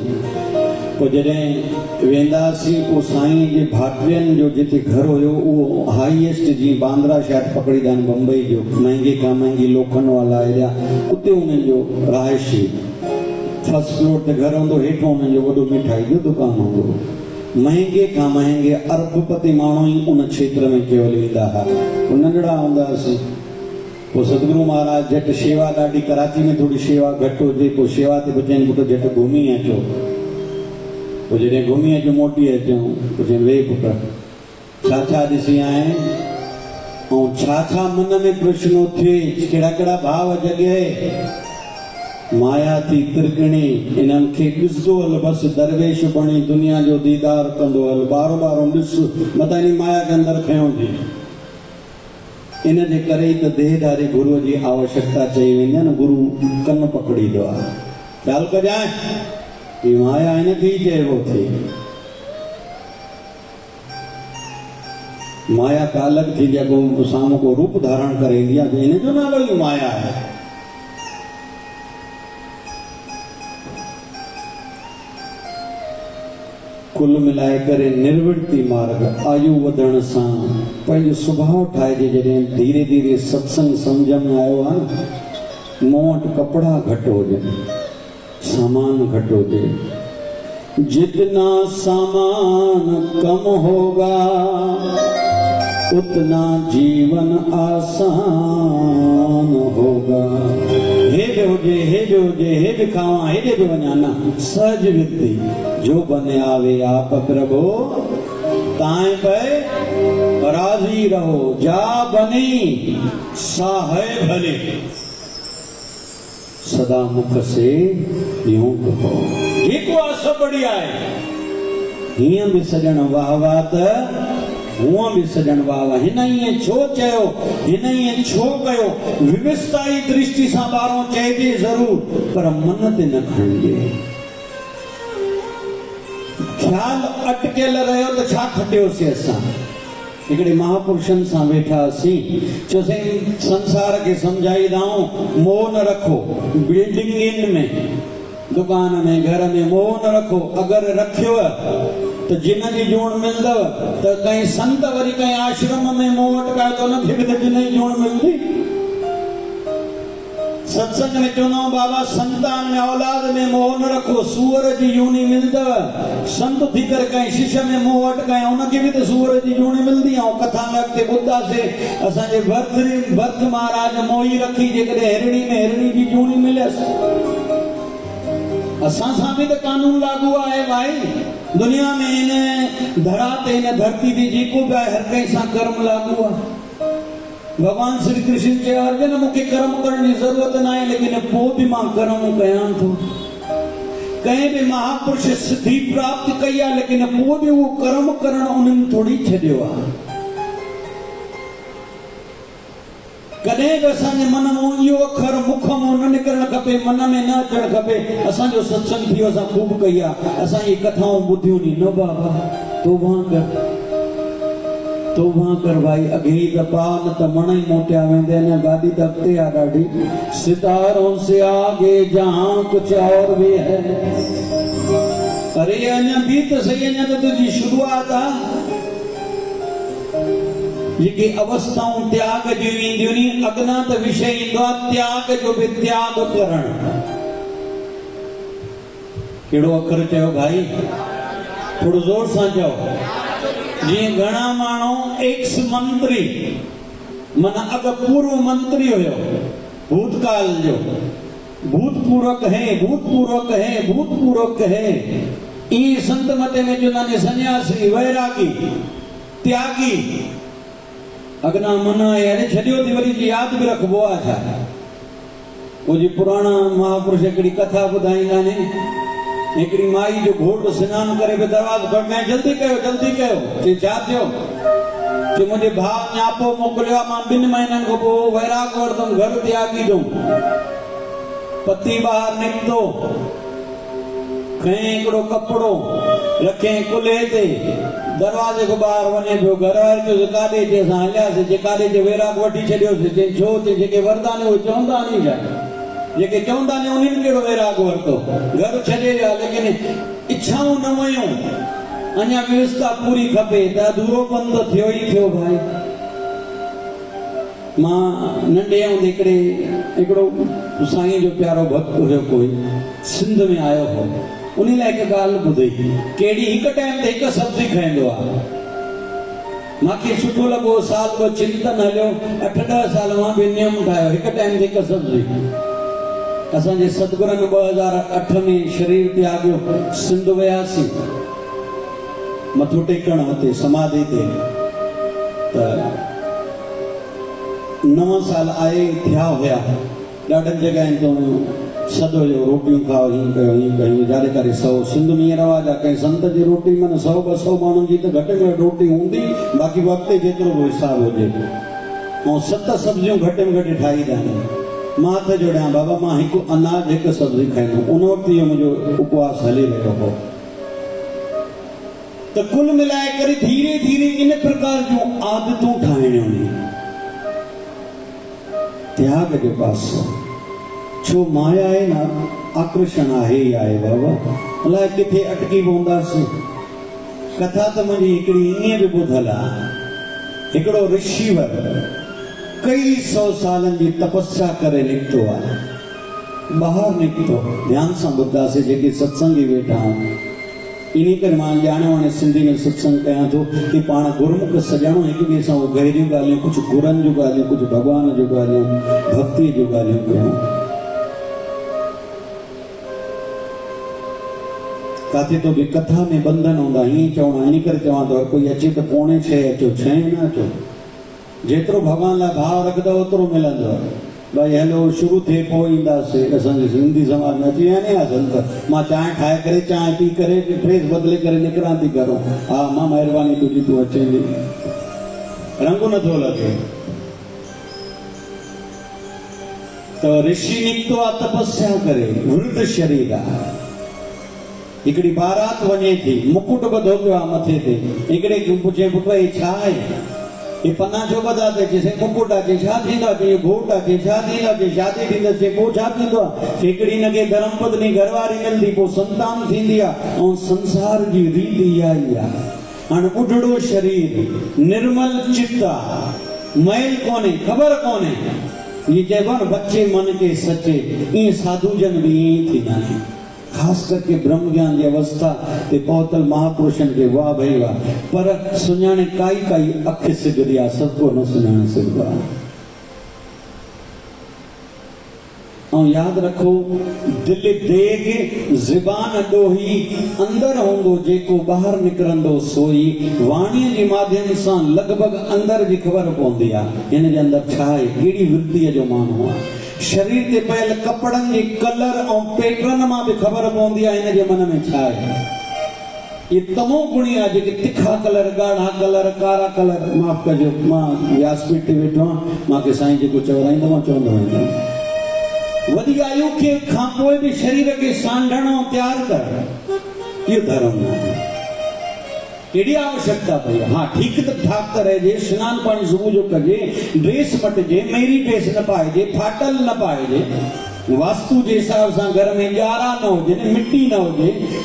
पोइ जॾहिं वेंदासीं पोइ साईं जे भाटियनि जो जिते घर हुयो उहो हाईएस्ट जीअं बांद्रा शहर पकड़ींदा आहिनि बम्बई जो, महांगे खां महांगी लोखंड वाला एरिया, उते उन्हनि जो रहायशी फर्स्ट फ्लोर ते घर हूंदो, हेठि उन्हनि जो वॾो मिठाई जो दुकानु हूंदो। महांगे खां महांगे अरबपति माण्हू ई उन क्षेत्र में केवल ईंदा हुआ। नंढड़ा हूंदा हुआसीं। पोइ सतगुरु महाराज झटि शेवा ॾाढी, कराची में थोरी शेवा घटि हुजे, पोइ शेवा ते बचनि पुटु झटि घुमी अचो। पोइ जॾहिं घुमी अचो मोटी अचूं, पोइ चवनि वे पुटु छा ॾिसी आए, ऐं छा मन में प्रश्न थिए, कहिड़ा कहिड़ा भाव जॻे। माया थी तिरकणी, इन्हनि खे ॾिसंदो हल, बसि दरवेश बणी दुनिया जो दीदार कंदो हल, बारो बारो ॾिस, मथां इन माया के अंदरि खयों थी। इन जे करे ई त देहधारी गुरुअ जी आवश्यकता चई वेंदी आहे न, गुरु कन पकड़ींदो आहे। ख़्यालु कजांइ कि माया इन खे ई चइबो थी। माया का अलग थी जेको साम्हूं को रूप धारण करे ईंदी आहे, इन जो नालो ई माया आहे। कुल मिलाए करे निर्वृत्ति मार्ग आयु वधण सां पंहिंजो स्वभाव ठाहिजे। जॾहिं धीरे धीरे सत्संग सम्झ में आयो आहे न, मूं वटि कपिड़ा घटि हुजनि, सामान घटि हुजे। जितना सामान कम होगा उतना जीवन आसान होगा। हेॾे हुजे, हेॾे हुजे, हेॾे खावां, हेॾे बि वञा न, सहज वृत्ति जो बने आवे आप प्रभु ताए पे राजी रहो। जा बनी सा है भले, सदा मुख से यूं कहो। जेको आहे सभु बढ़िया आहे। हीअं बि सॼण वाह वाह त हूअं बि सॼण वाह वाह। हिन ईअं छो चयो, हिन ईअं छो कयो, विविधताई दृष्टि सां ॿारो चइजे ज़रूर, पर मन ते न खणिजे। ख्याल अटकियल रहियो त छा खटियोसीं असां। हिकिड़े महापुरुषनि सां वेठा हुआसीं, चयोसीं संसार खे सम्झाईंदाऊं मोह न रखो। बिल्डिंगनि में, दुकान में, घर में मोह न रखो। अगरि रखियो तो जिन जी जूण मिलंदव, तो कहीं संत वरी कहीं आश्रम में मोह अटकायो तो उनखे बि त जिन जी जूण मिलंदी। सत्संग में चवंदा बाबा संतान में, औलाद में मोह न रखो, सूअर जी जूणी मिलंदव। संत थी करे कहीं शिष्य में मोह अटकाए, उनखे बि त सूअर जी जूणी मिलंदी। ऐं कथा में अॻिते ॿुधासीं असांजे भर्त महाराज मोही रखी, जेकॾहिं हिरणी में हिरणी जी जूणी मिलियसि। असां सां बि त कानून लागू आहे भाई। दुनिया में इन धरा ते, इन धरती ते जेको बि आहे हर कंहिं सां कर्म लागू आहे। भगवान श्री कृष्ण चयो अर्जुन मूंखे कर्म करण जी ज़रूरत न आहे, लेकिन पोइ बि मां कर्म कयां थो। कंहिं बि महापुरुष सिद्धि प्राप्त कई आहे, लेकिन पोइ बि उहो कर्म करण उन्हनि थोरी छॾियो आहे। कॾहिं बि असांजे मन मां इहो अखर मुख मां न निकिरणु खपे, मन में न अचणु खपे असांजो सत्संग थी वियो, असां ख़ूब कई आहे, असां इहे कथाऊं ॿुधियूं नी। न बाबा तौबा कर भाई। अॻे ई दफ़ा न त मण ई मोटिया वेंदे, अञा गाॾी त अॻिते आहे ॾाढी। सितारों से आगे जहां कुछ और भी है। अरे अञा बि त सही, अञा त तुंहिंजी शुरूआत आहे। जेके अवस्थाऊं त्याग जूं ईंदियूं नी, अॻियां त विषय ईंदो आहे त्याग जो बि त्याग करणु। कहिड़ो अखर चयो भाई, थोरो ज़ोर सां चओ। जीअं घणा माण्हू एक्स मंत्री, माना अॻ पूर्व मंत्री हुयो भूतकाल जो, भूतपूर्व कहे ई संत मते में चवंदा आहिनि सन्यासी, वैरागी, त्यागी। अगना मना यानी छॾियो थी, वरी यादि बि रखबो आहे छा। वो जी पुराणा महापुरुष हिकिड़ी कथा ॿुधाईंदा आहिनि। हिकिड़ी माई जो घोट सनानु करे पे दरवाज़ो खड़काए, जल्दी कयो चई छा थियो? चई मुंहिंजे भाउ न्यापो मोकिलियो आहे, मां 2 महीननि खां पोइ वैराग वरतुमि, घर त्यागींदुमि। पति ॿाहिरि निकितो, खयईं हिकिड़ो कपिड़ो रखियईं कुल्हे ते, दरवाज़े खां ॿाहिरि वञे पियो। घर वारे चयो काॾे? चई असां हलियासीं। जे काॾे? जे वैराग वठी छॾियोसीं। चई छो? चई जेके वरदा आहिनि उहे चवंदा नी छा, जेके चवंदा आहिनि उन्हनि कहिड़ो वैराग वरितो, घर छॾे विया, लेकिन इच्छाऊं न वयूं। अञा व्यवस्था पूरी खपे त अधूरो बंद थियो ई थियो भाई। मां नंढे हूंदे हिकिड़ो साईं जो प्यारो भक्त हुयो, कोई सिंध में आयो हो। उन लाइ हिकु ॻाल्हि ॿुधई, कहिड़ी हिकु टाइम ते हिकु सब्जी खाईंदो आहे। मूंखे सुठो लॻो, साल ॿ चिंतन हलियो, 8-10 साल मां बि नियम ठाहियो, हिकु टाइम ते हिकु सब्जी। असांजे सतगुरनि 2008 में शरीर त्यागियो, सिंध वियासीं मथो टेकण हुते समाधि ते। त 9 साल आए थिया हुया, ॾाढनि जॻहियुनि तो सदो जो रोटियूं खाओ, हीअं कयूं यादि करे 100 सिंध में ईअं रवाज आहे। कंहिं संत जी रोटी माना 100-200 माण्हुनि जी त घटि में घटि रोटी हूंदी, बाक़ी वक़्त जेतिरो बि हिसाबु हुजे। ऐं 7 सब्जियूं घटि में घटि ठाहींदा आहिनि। मां त जोड़िया बाबा मां हिकु अनाज हिकु सब्जी खाईंदो उन वक़्तु इहो मुंहिंजो उपवास हली रहियो हो। तो कुल मिलाए करे धीरे धीरे इन प्रकार जूं आदतूं ठाहिणियूं त्याग जो पासो छो माया है ना आकर्षण आहे ही आहे बाबा अलाए किथे अटकी पवंदासीं। कथा तो मुंहिंजी हिकिड़ी ईअं बि ॿुधल आहे हिकिड़ो ऋषिवर कई सौ सालन जी तपस्या करे निकितो आहे ॿाहिरि निकितो ध्यान सां ॿुधंदासीं जेके सत्संगी वेठा आहिनि। इन करे मां ॼाणे वाणे सिंधी में सत्संग कयां थो कि पाण गुरमुख सॼणो हिक ॿिए सां गहरियूं ॻाल्हियूं कुझु गुरनि जूं ॻाल्हियूं कुझु भॻवान जूं ॻाल्हियूं भक्ति जूं ॻाल्हियूं कयूं। काथे तो भी कथा में बंधन होंदा हीअं चवणो इन करे चवां थो कोई अचे त पौणे 6 अचो 6 न अचो जेतिरो भॻवान लाइ भाव रखंदव ओतिरो मिलंदो। भाई हलो शुरू थिए पोइ ईंदासीं असांजे सिंधी समाज में अची विया न संत मां चांहि ठाहे करे चांहि पी करे ड्रेस बदिले करे निकिरां थी घरों हा मां महिरबानी तुंहिंजी तूं अचेंदी रंग नथो लॻे। तो ऋषि निकितो आहे तपस्या करे वृद्ध शरीर आहे हिकिड़ी बारात वञे थी मुकुट ॿधो पियो आहे मथे ते हिकिड़े पुछे पुट हे छा आहे ये पन्ना छो ॿधा ते चए मुकुट आहे छा थींदो आहे घोट आहे छा थींदो आहे शादी थींदसि पोइ छा थींदो आहे हिकिड़ी हिनखे धर्म पत्नी घरवारी मिलंदी पोइ संतान थींदी आहे ऐं संसार जी रीति इहा ई आहे। हाणे ॿुढड़ो शरीर निर्मल चित्त आहे मैल कोन्हे ख़बर कोन्हे ये चइबो आहे न बच्चे मन के सचे ईअं साधुजन बि ईअं ई थींदा आहिनि खास करके ब्रह्म ज्ञान की अवस्था ते पहुतल महापुरुषन के वाह भाई वाह पर सुञाणे काई काई अख सिगरी आहे सबको न सुञाणे सघंदो आहे। ऐं यादि रखो दिलि देग ज़बान ॾोही अंदर हूंदो जेको ॿाहिरि निकिरंदो सोई वाणीअ जे माध्यम सां लॻभॻि अंदर जी ख़बर पवंदी आहे हिन जे अंदर छा आहे कहिड़ी वृत्तीअ जो माण्हू आहे। शरीर ते पयल कपड़न जे कलर और पैटर्न मां भी खबर पवंदी आहे हिन जे मन में छा आहे। ये तमो गुणी आहे जेके तिखा कलर गाढ़ा कलर कारा कलर माफ़ कजो मां व्यासपीठ ते वेठो आहियां मूंखे साईं जेको चवराईंदो मां चवंदो वेंदुमि वॾी आयु खे खां पोइ बि शरीर खे सांढण ऐं तयारु कर इहो धर्म न आहे केड़ी आवश्यकता पई हाँ ठीक ठाक त रहिजे स्नान पानी सुबह जो कजे ड्रेस मटजे मेरी ड्रेस न पाइजे फाटल न पाइजे वास्तु के हिसाब से घर में ॼारा न हो मिट्टी न हो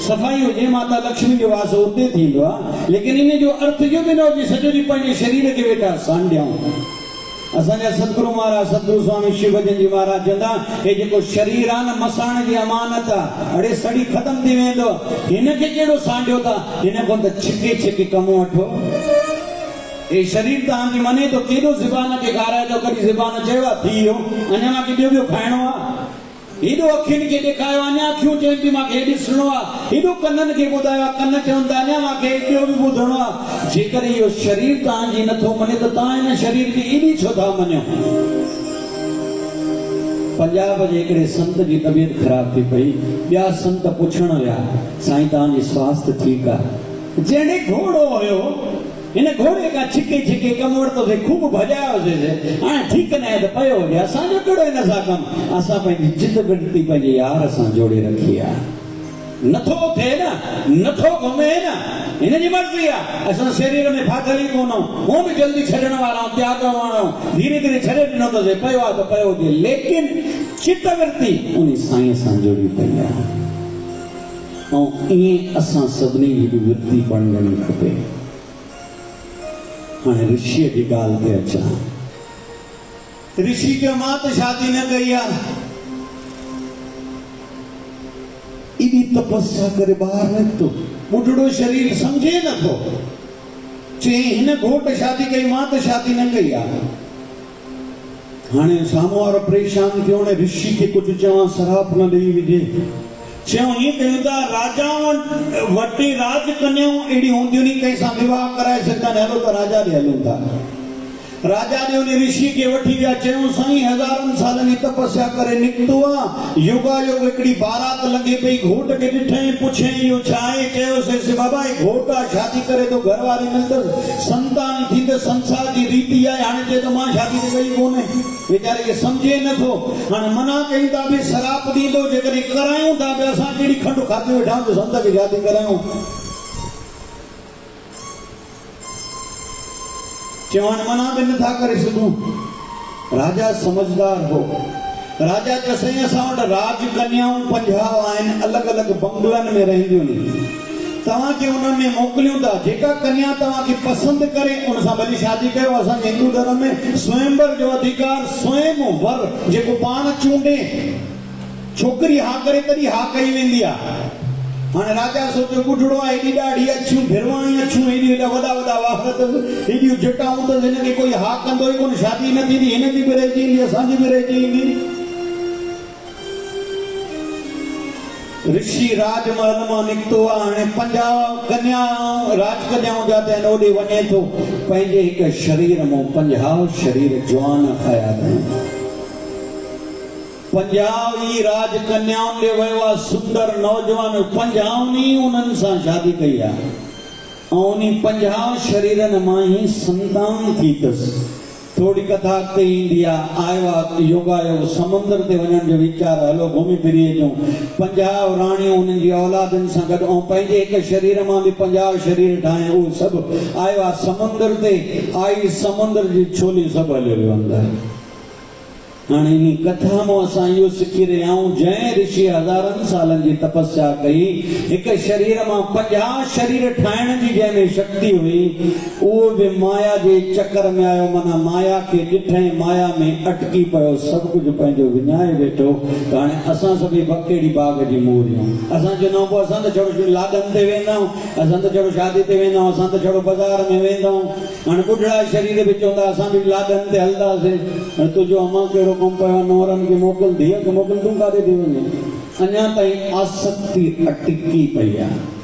सफाई हो माता लक्ष्मी जो वास उते थींदो आहे लेकिन इन जो अर्थ जो भी न हो सॼो ॾींहुं पंहिंजे शरीर के वेठा सांढियूं। असांजा सतगुरु महाराज सतगुरु स्वामी शिव भजन जी महाराज चवंदा हे जेको शरीर आहे न मसाण जी अमानत आहे अड़े सड़ी खत्म थी वेंदो हिनखे कहिड़ो सांढियो था हिन खां त छिके छिके कमु वठो। हे शरीर तव्हांजी मने तो केॾो ज़बान खे गाराए थो कॾहिं ज़बान चयो आहे थी वियो अञा मूंखे ॿियो ॿियो खाइणो आहे हेॾो अखियुनि खे ॾेखारियो अञा अखियूं चवनि थियूं मूंखे हे ॾिसणो आहे हेॾो कननि खे ॿुधायो आहे कन चवनि था अञा मूंखे ॿियो बि ॿुधणो आहे। जेकर इहो शरीर तव्हांजी नथो मञे त तव्हां हिन शरीर जी एॾी छो था मञो। पंजाब जे हिकिड़े संत जी तबियत ख़राब थी पई ॿिया संत पुछण विया साईं तव्हांजी स्वास्थ्य ठीकु आहे जहिड़े घोड़ो हुयो हिन घोड़े का छिके छिके कम वरितोसीं खूब भॼायोसीं हाणे ठीकु न आहे त पियो हुजे असांजो कहिड़ो हिन सां कमु असां पंहिंजी जिद वृत्ति पंहिंजे यार सां जोड़े रखी आहे नथो थिए न नथो घुमे न हिन जी मर्ज़ी आहे असां शरीर में फाथल ई कोन हूं बि जल्दी छॾण वारा त्याग वारा धीरे धीरे छॾे ॾिनो अथसि पियो आहे त पियो हुजे लेकिन चित वृत्ति उन साईं सां जुड़ी पई आहे ऐं ईअं असां सभिनी जी बि वृत्ति बणजणी खपे। हाँ ऋषि की गाल ते अचा ऋषि के मां तो शादी न कई आहे इडी तपस्या करे बाहर निकतो ॿुढड़ो शरीर समझे न थो चई हिन घोट शादी कई मां तो शादी न कई आहे। हाणे साम्हूं वारो परेशान थियो ने ऋषि के कुछ चवां सराप न ॾेई विझे चऊं ईअं कयूं था राजाऊं वॾी राज कन्याऊं अहिड़ी हूंदियूं नी कंहिं सां विवाह कराए सघंदा आहिनि हलो त राजा ॾे हलूं था राजा ने उन ऋषि के वठी विया चयो साईं हज़ारनि सालनि जी तपस्या करे निकतो आ युगायोग हिकिड़ी बारात लंघे पई घोट खे ॾिठई पुछई इहो छा आहे चयोसि बाबा ही घोट आहे शादी करे तो घर वारी मिलंदसि संतान थींदसि संसार जी रीति आहे हाणे चए तो मां शादी ते कई कोन्हे वीचारे खे सम्झे नथो हाणे मना कयूं था बि शराब ॾींदो जेकॾहिं करायूं था बि असां कहिड़ी खंडु खाधी वेठा आहियूं संत खे शादी करायूं चवण मना भी नथा करे सघूं राजा समझदार हो राजा चयसि असां वटि राज कन्याऊं 50 आहिनि अलॻि अलॻि बंगलनि में रहंदियूं आहिनि तव्हांखे उन्हनि में मोकिलियूं था जेका कन्या तव्हांखे पसंदि करे उन सां भली शादी कयो असांजे हिंदू धर्म में स्वयंवर जो अधिकार स्वयं वर जेको पाण चूंडे छोकिरी हा करे तॾहिं हा कई वेंदी आहे हाणे राजा सोचियो ॿुढड़ो आहे एॾी ॾाढी अछियूं भिरवाणी अछियूं एॾी वॾा वॾा वार अथसि एॾियूं जटाऊं अथसि हिनखे कोई हा कंदो ई कोन शादी न थींदी हिन जी बि रहिजी ईंदी असांजी बि रहिजी ईंदी ऋषि राजमहल मां निकितो आहे हाणे 50 कन्या राजकन्याऊं जाते आहिनि ओॾे वञे थो पंहिंजे हिकु शरीर मां 50 शरीर जवान आया अथई 50 ई राजकन्याउनि ॾे वियो आहे सुंदर नौजवान 50 ई उन्हनि सां शादी कई आहे ऐं उन 50 शरीरनि मां ई संतान थी अथसि थोड़ी कथा अॻिते ईंदी आहे आयो आहे योगायोग समुंद्र ते वञण जो वीचार हलो घुमी फिरी अचूं 50 राणियूं उन्हनि जी औलादनि सां गॾु ऐं पंहिंजे हिकु शरीर मां बि 50 शरीर ठाहे उहे सभु आयो आहे समुंद्र ते आई समुंद्र जी छोली सभु हलियो वियो अंदरि हाणे इन कथा मां असां इहो सिखी रहिया आहियूं जंहिं ऋषि हज़ारनि सालनि जी तपस्या कई हिकु शरीर मां 50 शरीर ठाहिण जी जंहिंमें शक्ति हुई उहो बि माया जे चकर में आयो माना माया खे ॾिठई माया में अटकी पियो सभु कुझु पंहिंजो विञाए वेठो त हाणे असां सभई कहिड़ी बाग जी मूरियूं असां चवंदा आहियूं असां त छड़ो लाॾनि ते वेंदा आहियूं असां त छड़ो शादी ते वेंदा आहियूं असां त छड़ो बाज़ार में वेंदा आहियूं हाणे ॿुढड़ा शरीर बि चवंदा असां बि लाॾनि ते हलंदासीं तुंहिंजो अमा कहिड़ो कमु पियो नौरनि खे मोकिल धीअ खे मोकिल तूं काथे थी वञे अञा ताईं आसक्ति अटकी पई आहे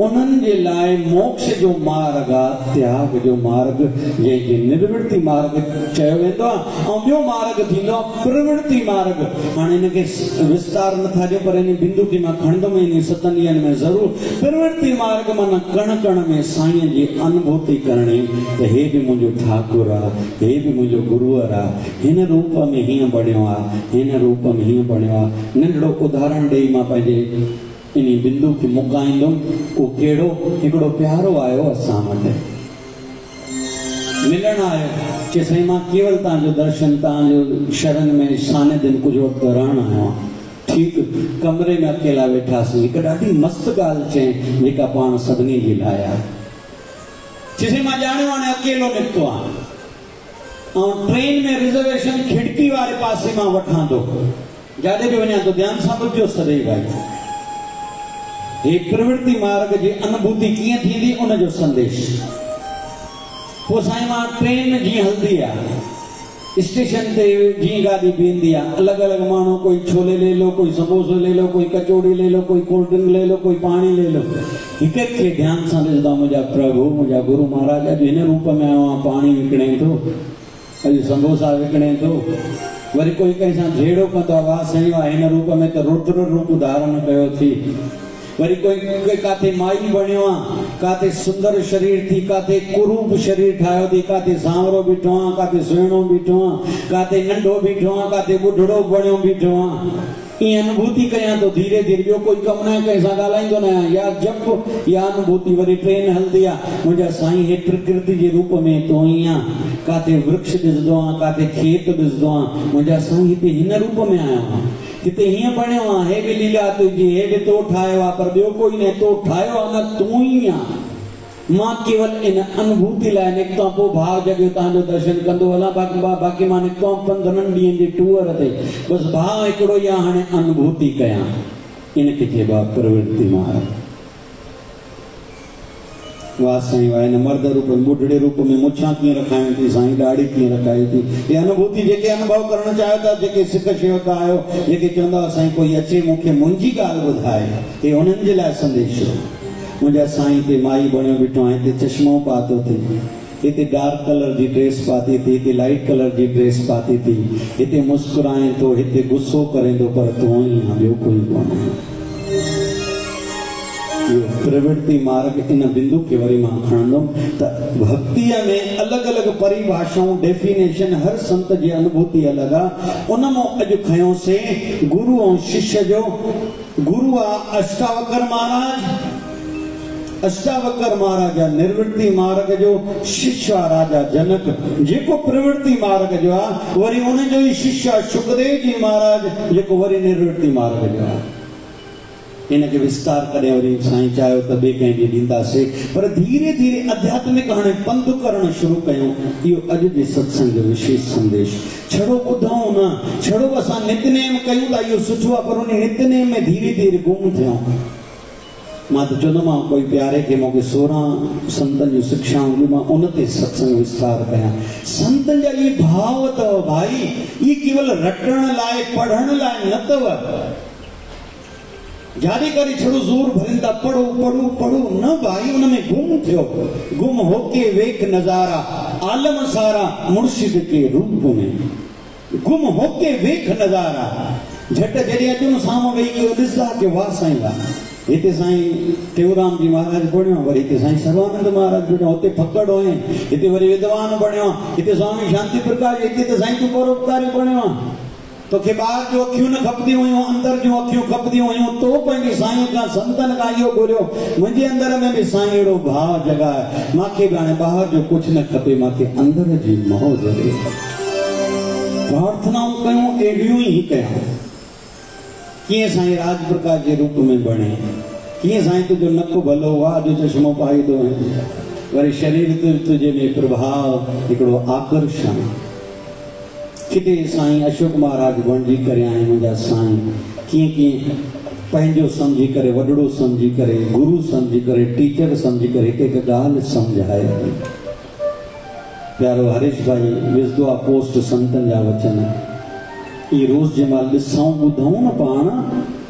उन्हनि जे लाइ मोक्ष जो मार्ग आहे त्याग जो मार्ग जंहिंखे निर्वृत्ति मार्ग चयो वेंदो आहे ऐं ॿियो मार्ग थींदो आहे प्रवृत्ति मार्ग हाणे हिनखे विस्तार नथा ॾियो पर इन बिंदु खे मां खणंदुमि इन 7 ॾींहंनि में ज़रूरु प्रवृत्ति मार्ग माना कण कण में साईं जी अनुभूति करणी त हे बि मुंहिंजो ठाकुर आहे हे बि मुंहिंजो गुरूअर आहे हिन रूप में हीअं बणियो आहे हिन रूप में हीअं बणियो आहे नंढड़ो उदाहरण ॾेई मां पंहिंजे इन बिंदु खे मुकाईंदुमि उहो कहिड़ो हिकिड़ो प्यारो आयो असां वटि मिलण आयो चए साईं मां केवल तव्हांजो दर्शन तव्हांजो शरण में सानिध्य कुझु वक़्तु रहण आयो आहियां ठीकु कमरे में अकेला वेठासीं हिकु ॾाढी मस्त ॻाल्हि चई जेका पाण सभिनी जे लाइ आहे चए साईं मां ॼाणियो हाणे अकेलो निकितो आहे ऐं ट्रेन में रिजर्वेशन खिड़की वारे पासे मां वठां थो जाॾे बि वञा थो ध्यानु सां ॿुधिजो सदैव भाई हे प्रवृत्ति मार्ग जी अनुभूति कीअं थींदी उन जो संदेश पोइ साईं मां ट्रेन जीअं हलंदी आहे स्टेशन ते जीअं गाॾी बीहंदी आहे अलॻि अलॻि माण्हू कोई छोले ले लो कोई समोसो ले लो कोई कचौड़ी ले लो कोई कोल्ड ड्रिंक ले लो कोई पाणी ले लो हिक खे ध्यान सां ॾिसंदा मुंहिंजा प्रभु मुंहिंजा गुरु महाराज अॼु हिन रूप में आयो आहे पाणी विकिणे थो अॼु समोसा विकिणे थो वरी कोई कंहिं सां जहिड़ो कंदो आहे वाह साईं वाह हिन रूप में त रुद्र रूप धारण कयो थी वरी कोई काथे माई बणियो आहे काथे सुंदर शरीर थी काथे कुरूप शरीर ठाहियो थी काथे सांवरो बीठो आहे काथे सुहिणो बीठो आहे काथे नंढो बीठो आहे काथे ॿुढड़ो बणियो बीठो आहे ईअं अनुभूति कयां थो धीरे धीरे ॿियो कोई कमु न कंहिं सां ॻाल्हाईंदो न आहियां या जप या अनुभूति वरी ट्रेन हलंदी आहे मुंहिंजा साईं हे प्रकृति जे रूप में तो ई आहे काथे वृक्ष ॾिसंदो आहियां काथे खेत ॾिसंदो आहियां मुंहिंजा साईं हिते हिन रूप में आयो आहे किथे हीअं बणियो आहे हे बि लीला तुंहिंजी हे बि तो ठाहियो आहे पर ॿियो कोई न तो ठाहियो आहे न तूं ई आहे मां केवल इन अनुभूति लाइ निकितो पोइ भाव जॻियो तव्हांजो दर्शन कंदो हलां बाक़ी मां निकितो 15 ॾींहंनि जे टूर ते बसि भाव हिकिड़ो ई आहे हाणे अनुभूति कयां इनखे चइबो आहे प्रवृत्ति मार्ग वाह साईं वाह हिन मर्द रूप में ॿुढड़े रूप में मुछां कीअं रखायूं थी साईं ॾाढ़ी कीअं रखाई थी हे अनुभूति जेके अनुभव करणु चाहियो था जेके सिख शेवक आहियो जेके चवंदा साईं कोई अचे मूंखे मुंहिंजी ॻाल्हि ॿुधाए हे उन्हनि जे लाइ संदेश हो मुंहिंजा साईं ते माई बणियो बीठो आहे हिते चश्मो पातो थिए इते डार्क कलर जी ड्रेस पाती थी, इते लाइट कलर जी ड्रेस पाती थी, इते मुस्कुराए तो, इते गुस्सो करे तो, पर तू ही हाँ ॿियो कोई कोन्हे। प्रवृत्ति मार्ग इन बिंदु के वरी मां खणंदुमि त भक्तिअ में अलॻि अलॻि परिभाषाऊं डेफिनेशन हर संत जी अनुभूति अलॻि आहे। उन मां अॼु खयोंसीं गुरु ऐं शिष्य जो। गुरु आहे अष्टावकर महाराज, अष्टावकर महाराज आहे निर्वृत्ति मार्ग जो, शिष्य आहे राजा जनक जेको प्रवृत्ति मार्ग जो आहे। वरी उन जो ई शिष्य आहे सुखदेव जी महाराज जेको वरी निर्वृत्ति मार्ग जो आहे। इनके विस्तार करें वरी साईं चाहियो त ॿिए कंहिं ॾींहुं ॾींदासीं, पर धीरे धीरे आध्यात्मिक हाणे पंध करणु शुरू कयूं। इहो अॼु जे सत्संग जो विशेष संदेश। छड़ो ॿुधूं न, छड़ो असां नितनेम कयूं था इहो सुठो आहे, पर उन नितनेम में धीरे धीरे गुम थियूं। मां त चवंदोमांव कोई प्यारे खे मूंखे 16 संतनि जूं शिक्षाऊं ॾियूं, मां उन ते सत्संग विस्तार कयां। संतनि जा इहे भाव अथव भाई, इहे केवल रटण लाइ पढ़ण लाइ न अथव। जारी करे छड़ो जोर भरिंदा पढ़ो पढ़ो पढ़ो न भाई, उनमें गुम थियो। गुम होके वेख नजारा आलम सारा मुर्शिद के रूप में, गुम होके वेख नजारा। झट जॾहिं अचूं साम्हूं वेही करे ॾिसंदा कि वाह साईं वाह। हिते साईं टेऊराम जी महाराज पढ़ियो, वरी हिते साईं सर्वानंद महाराज पढ़ियो, हुते फकड़ हुए, हिते वरी विद्वान पढ़ियो, हिते स्वामी शांति प्रकाश, हिते त साईं तूं परोपकारी पढ़ियो। तोखे ॿाहिरि जो अखियूं न खपंदियूं हुयूं, अंदर जूं अखियूं खपंदियूं हुयूं। तो पंहिंजी साईं खां संतनि खां इहो घुरियो, मुंहिंजे अंदर में बि साईं अहिड़ो भाव जगाए। मूंखे बि हाणे ॿाहिरि जो कुझु न खपे, मूंखे अंदर जी मोह जगे। प्रार्थनाऊं कयूं अहिड़ियूं ई कयूं। कीअं साईं राज प्रकाश जे रूप में बणे, कीअं साईं तुंहिंजो नक भलो आहे, जो चश्मो पाईंदो आहे, वरी शरीर तुंहिंजे में प्रभाव, हिकिड़ो आकर्षण। किथे साईं अशोक महाराज बणिजी करे आए मुंहिंजा साईं, कीअं कीअं पंहिंजो सम्झी करे, वॾड़ो सम्झी करे, गुरु सम्झी करे, टीचर सम्झी करे हिकु हिकु ॻाल्हि सम्झाए। प्यारो हरीश भाई विझंदो आहे पोस्ट संतनि जा वचन, इहे रोज़ जंहिं महिल ॾिसूं ॿुधूं न पाण,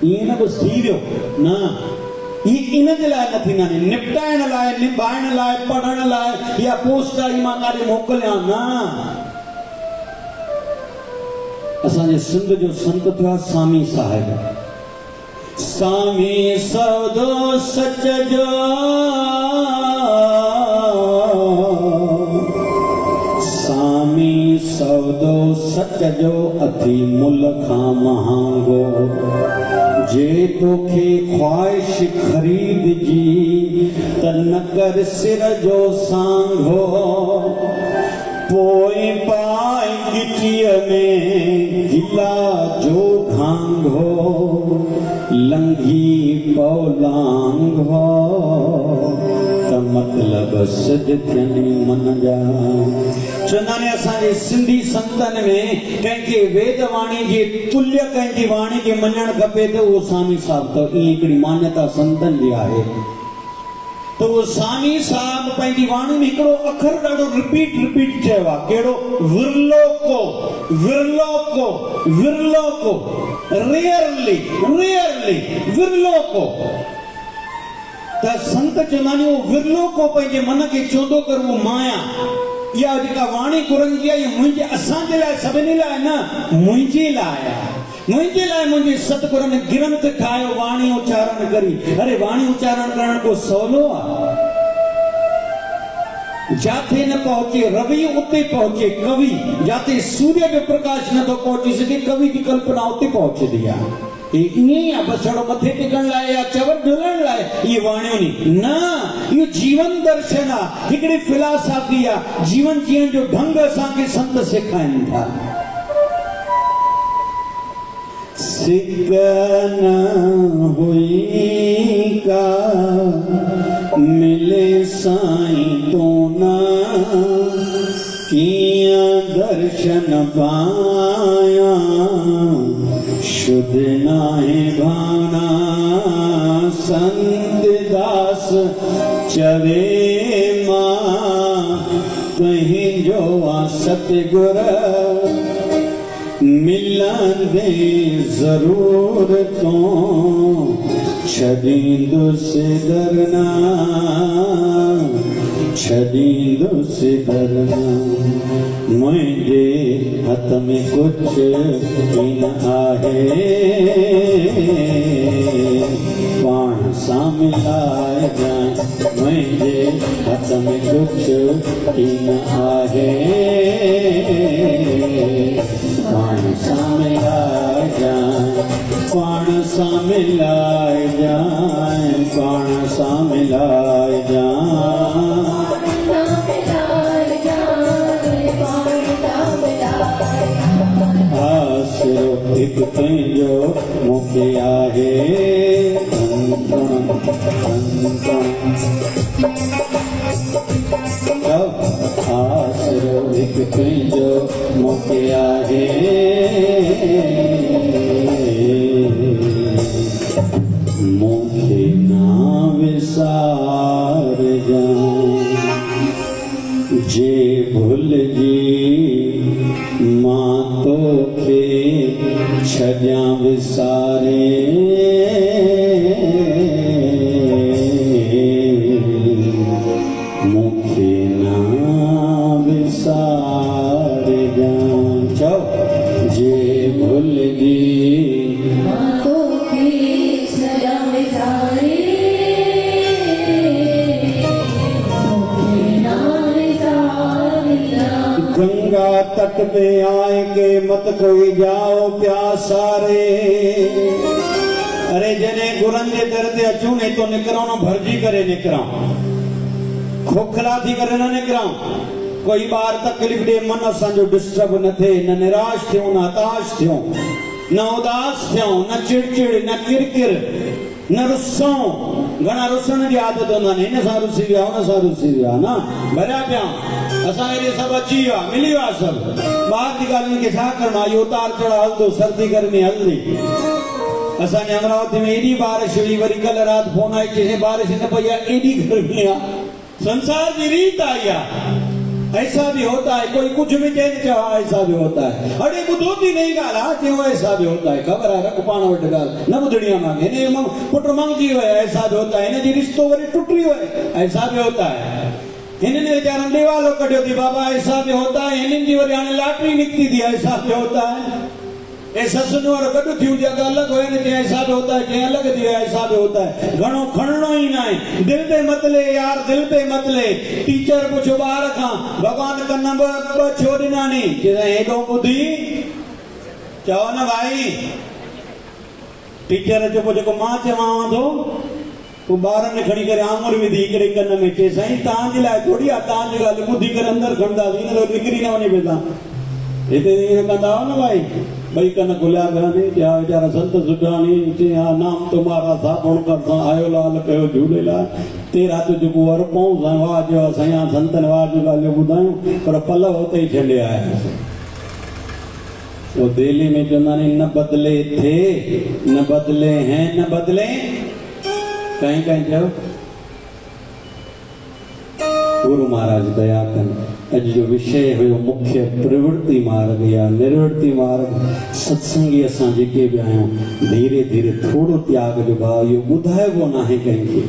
ईअं न बसि थी वियो न, इहे इन जे लाइ न थींदा आहिनि, निपटाइण लाइ, निभाइण लाइ, पढ़ण लाइ, या पोस्ट आई मां काॾे मोकिलियां न। असांजे सिंध जो संत थियो स्वामी साहिब। स्वामी सौदो सच जो, स्वामी सौदो सच जो अथी मुल खां महांगो। जे तोखे ख्वाहिश ख़रीद जी त न कर सिर जो सांघो। पोइ पाए गिटीअ में गिला जो घांघो, लंघी पौलांघो त मतलब सज थियनि मन जा। चवंदा आहिनि असांजे सिंधी संतनि में कंहिंखे वेद वाणी जे तुल्य कंहिंजी वाणी खे मञणु खपे त उहो स्वामी साहिब। त ईअं हिकिड़ी मान्यता संतनि जी आहे। तो वो स्वामी साहब पंहिंजी वाणी में हिकिड़ो अखर ॾाढो रिपीट चयो आहे, कहिड़ो? विरलोको, विरलोको, विरलोको, रेयरली, रेयरली, विरलोको। त संत चवंदा आहिनि उहो विरलोको पंहिंजे मन खे चवंदो कर उहो माया। इहा जेका वाणी कुरनि जी आहे, मुंहिंजे असांजे लाइ, सभिनी लाइ न, मुंहिंजे लाइ आहे। मुंहिंजे लाइ मुंहिंजे सतगुरनि ग्रंथ ठाहियो वाणी उच्चारण करी। अरे वाणी उच्चारण करण को सवलो आहे? जाते न पहुचे रवि उते पहुचे कवि, जाते सूर्य जो प्रकाश न तो पहुची सके कवि की कल्पना उते पहुचंदी आहे। ईअं आहे बसि छड़ो मथे टेकण लाइ या चवण ढुलण लाइ इहे वाणियूं न, इहो जीवन दर्शन आहे, हिकिड़ी फिलासफी आहे। जीवन जीअण जो ढंग असांखे संत सेखारीनि था। सिक न हुई का मिले साईं तो न, कियां दर्शन पाया शुद्ध नाहे भाना। संत दास चवे मां कहीं जो आ सतगुर, मिलन दे जरूर तो छदींदुस दरना। छॾींदो सिदरना मुंहिंजे हथ में कुछ बि न आहे पाण सां मिलाए जाए मुंहिंजे हथ में कुछ बि न आहे पाण सां मिलाए जाए पाण सां मिलाए जाए पाण सां मिलाए जाए आसरो हिकु तुंहिंजो मूंखे आहे आसरो हिकु तुंहिंजो मूंखे आहे मूंखे ना विसार जे भुलिजी मां तोखे छॾियां विसारे मूंखे ना विसार चओ जे भुलिजी गंगा तट पे आए के मत कोई जाओ प्यासारे अरे जने गुरन जे दर ते अचूं ने तो निकरो न भरजी करे निकरा खोखला थी करे न निकरा कोई बार तकलीफ दे मन असांजो डिस्टर्ब न थे न निराश थियो न हताश थियो न उदास थियो न चिड़चिड़ न किरकिर न रुस्सो घणा रुसण जी आदत हूंदा आहिनि हिन सां रुसी विया हुन सां रुसी विया न भरिया पिया असां हेॾे सभु अची विया मिली विया सभु ॿाहिरि जी ॻाल्हियुनि खे छा करणो आहे इहो उतार चढ़ाव हलंदो सर्दी गर्मी हलंदी असांजे अमरावती में एॾी बारिश हुई वरी कल्ह राति फोन आई चई बारिश न पई आहे एॾी गर्मी आहे संसार की रीत आई है ऐसा भी होता है कोई कुछ भी कह चाह ऐसा भी होता है अरे बुधो थी नहीं गाला क्यों ऐसा भी होता है खबर है रख पाण वट गाल न बुधड़िया मांगे ने पुट मंगजी हुए ऐसा भी होता है ने जी रिश्तो वरी टूटी हुए ऐसा भी होता है इन्हें बेचारा दीवालो कटियो थी बाबा ऐसा भी होता है इन्हें जी वरी आने लॉटरी निकती थी ऐसा भी होता है ऐसा सुनो और गडु थी जगह अलग होए ने ऐसा भी होता है के अलग थी ऐसा भी होता है घणो खणनो ही ना है दिल पे मत ले यार दिल पे मत ले टीचर पुछो बार खां भगवान का नंबर छोड़ना नहीं के एडो बुद्धि चओ ना भाई टीचर जो पुछो को मां चवां तो वो बार ने खड़ी करे आंगुर विधि हिकड़े कन में के साईं तां जे लाइ थोड़ी आ तां जे गाल बुद्धि करे अंदर खणदा इन तो निकरी ना वने बेटा इते इन कंदा हो ना भाई भाई कन खुलिया गए क्या बेचारा संत सुजानी नाम तुम्हारा साबुण कर आयो लाल कयो झूलेलाल तेरा तुझको अरपो वाज सया संतन वाज ॻाल्हियूं ॿुधायूं पर पलव हुते ई छॾे आया वो दिल्ली में चवंदा आहिनि न बदले थे न बदले हैं न बदले कहीं कहीं चयो गुरु महाराज दया कनि अज जो विषय हुयो मुख्य प्रवृत्ति मार्ग या निर्वृत्ति मार्ग सत्संगी असां जेके बि आहियूं धीरे धीरे थोड़ो त्याग जो भाव इहो ॿुधाइबो न आहे कंहिंखे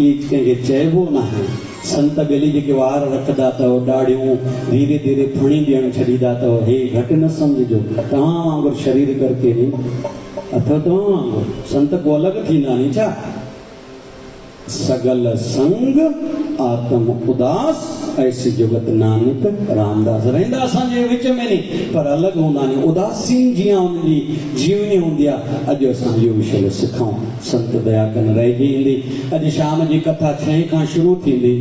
इहे कंहिंखे चइबो न आहे संत गली जेके वार रखंदा अथव ॾाढ़ियूं धीरे धीरे फणी ॾियणु छॾींदा अथव हे घटि न सम्झिजो तव्हां वांगुरु शरीर करके नी अथव तव्हां वांगुरु संत को अलॻि थींदा नी छा सगल संग आत्म उदास ऐसे जुगत नानक रामदास रहंदा असांजे विच में नी पर अलॻि हूंदा नी उदासीन जीअं उनजी जीवनी हूंदी आहे अॼु असां इहो विषय सिखूं संत दया कनि रहिजी ईंदी अॼु शाम जी कथा 6 खां शुरू थींदी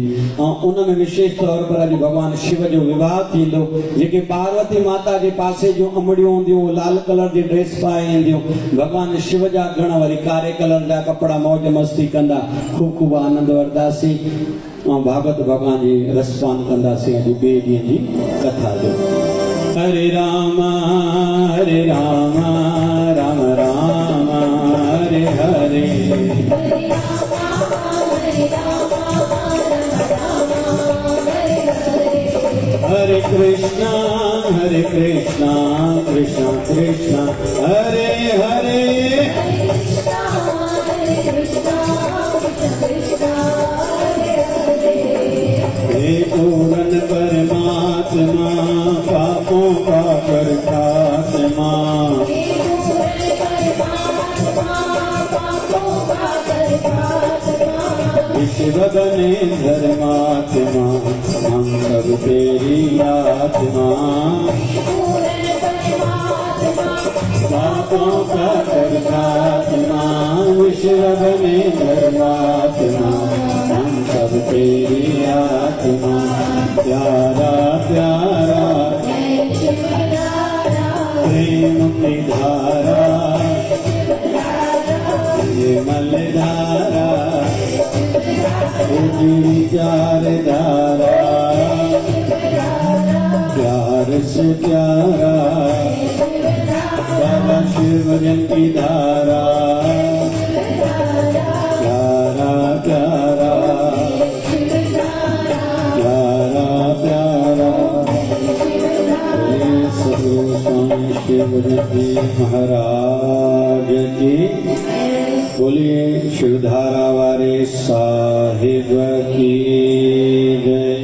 ऐं उन में विशेष तौर पर अॼु भॻवान शिव जो विवाह थींदो जेके पार्वती माता जे पासे जूं अमड़ियूं हूंदियूं लाल कलर जी ड्रेस पाए ईंदियूं भॻवान शिव जा गण वरी कारे कलर जा कपिड़ा मौज मस्ती कंदा खूब आनंद वरदासीं ऐं भागवत भगवान जी रसपान कंदासीं अॼु ॿिए ॾींहं जी कथा जो हरे राम राम राम हरे हरे हरे कृष्णा कृष्णा कृष्णा हरे हरे शिव बने धर्मात्मा हम सब तेरी आत्मा पापों का करतात्मा विश्व बने धर्मात्मा हम सब तेरी आत्मा प्यारा प्यारा प्रेम की धारा ये मलधारा उजड़ी चार धारा प्यार से प्यारा बाबा शिव भजन की धारा प्यारा प्यारा प्यारा प्यारा सदगुरु स्वामी शिव जी महाराज की बोलिए शिवधारा वाले साहिब की जय।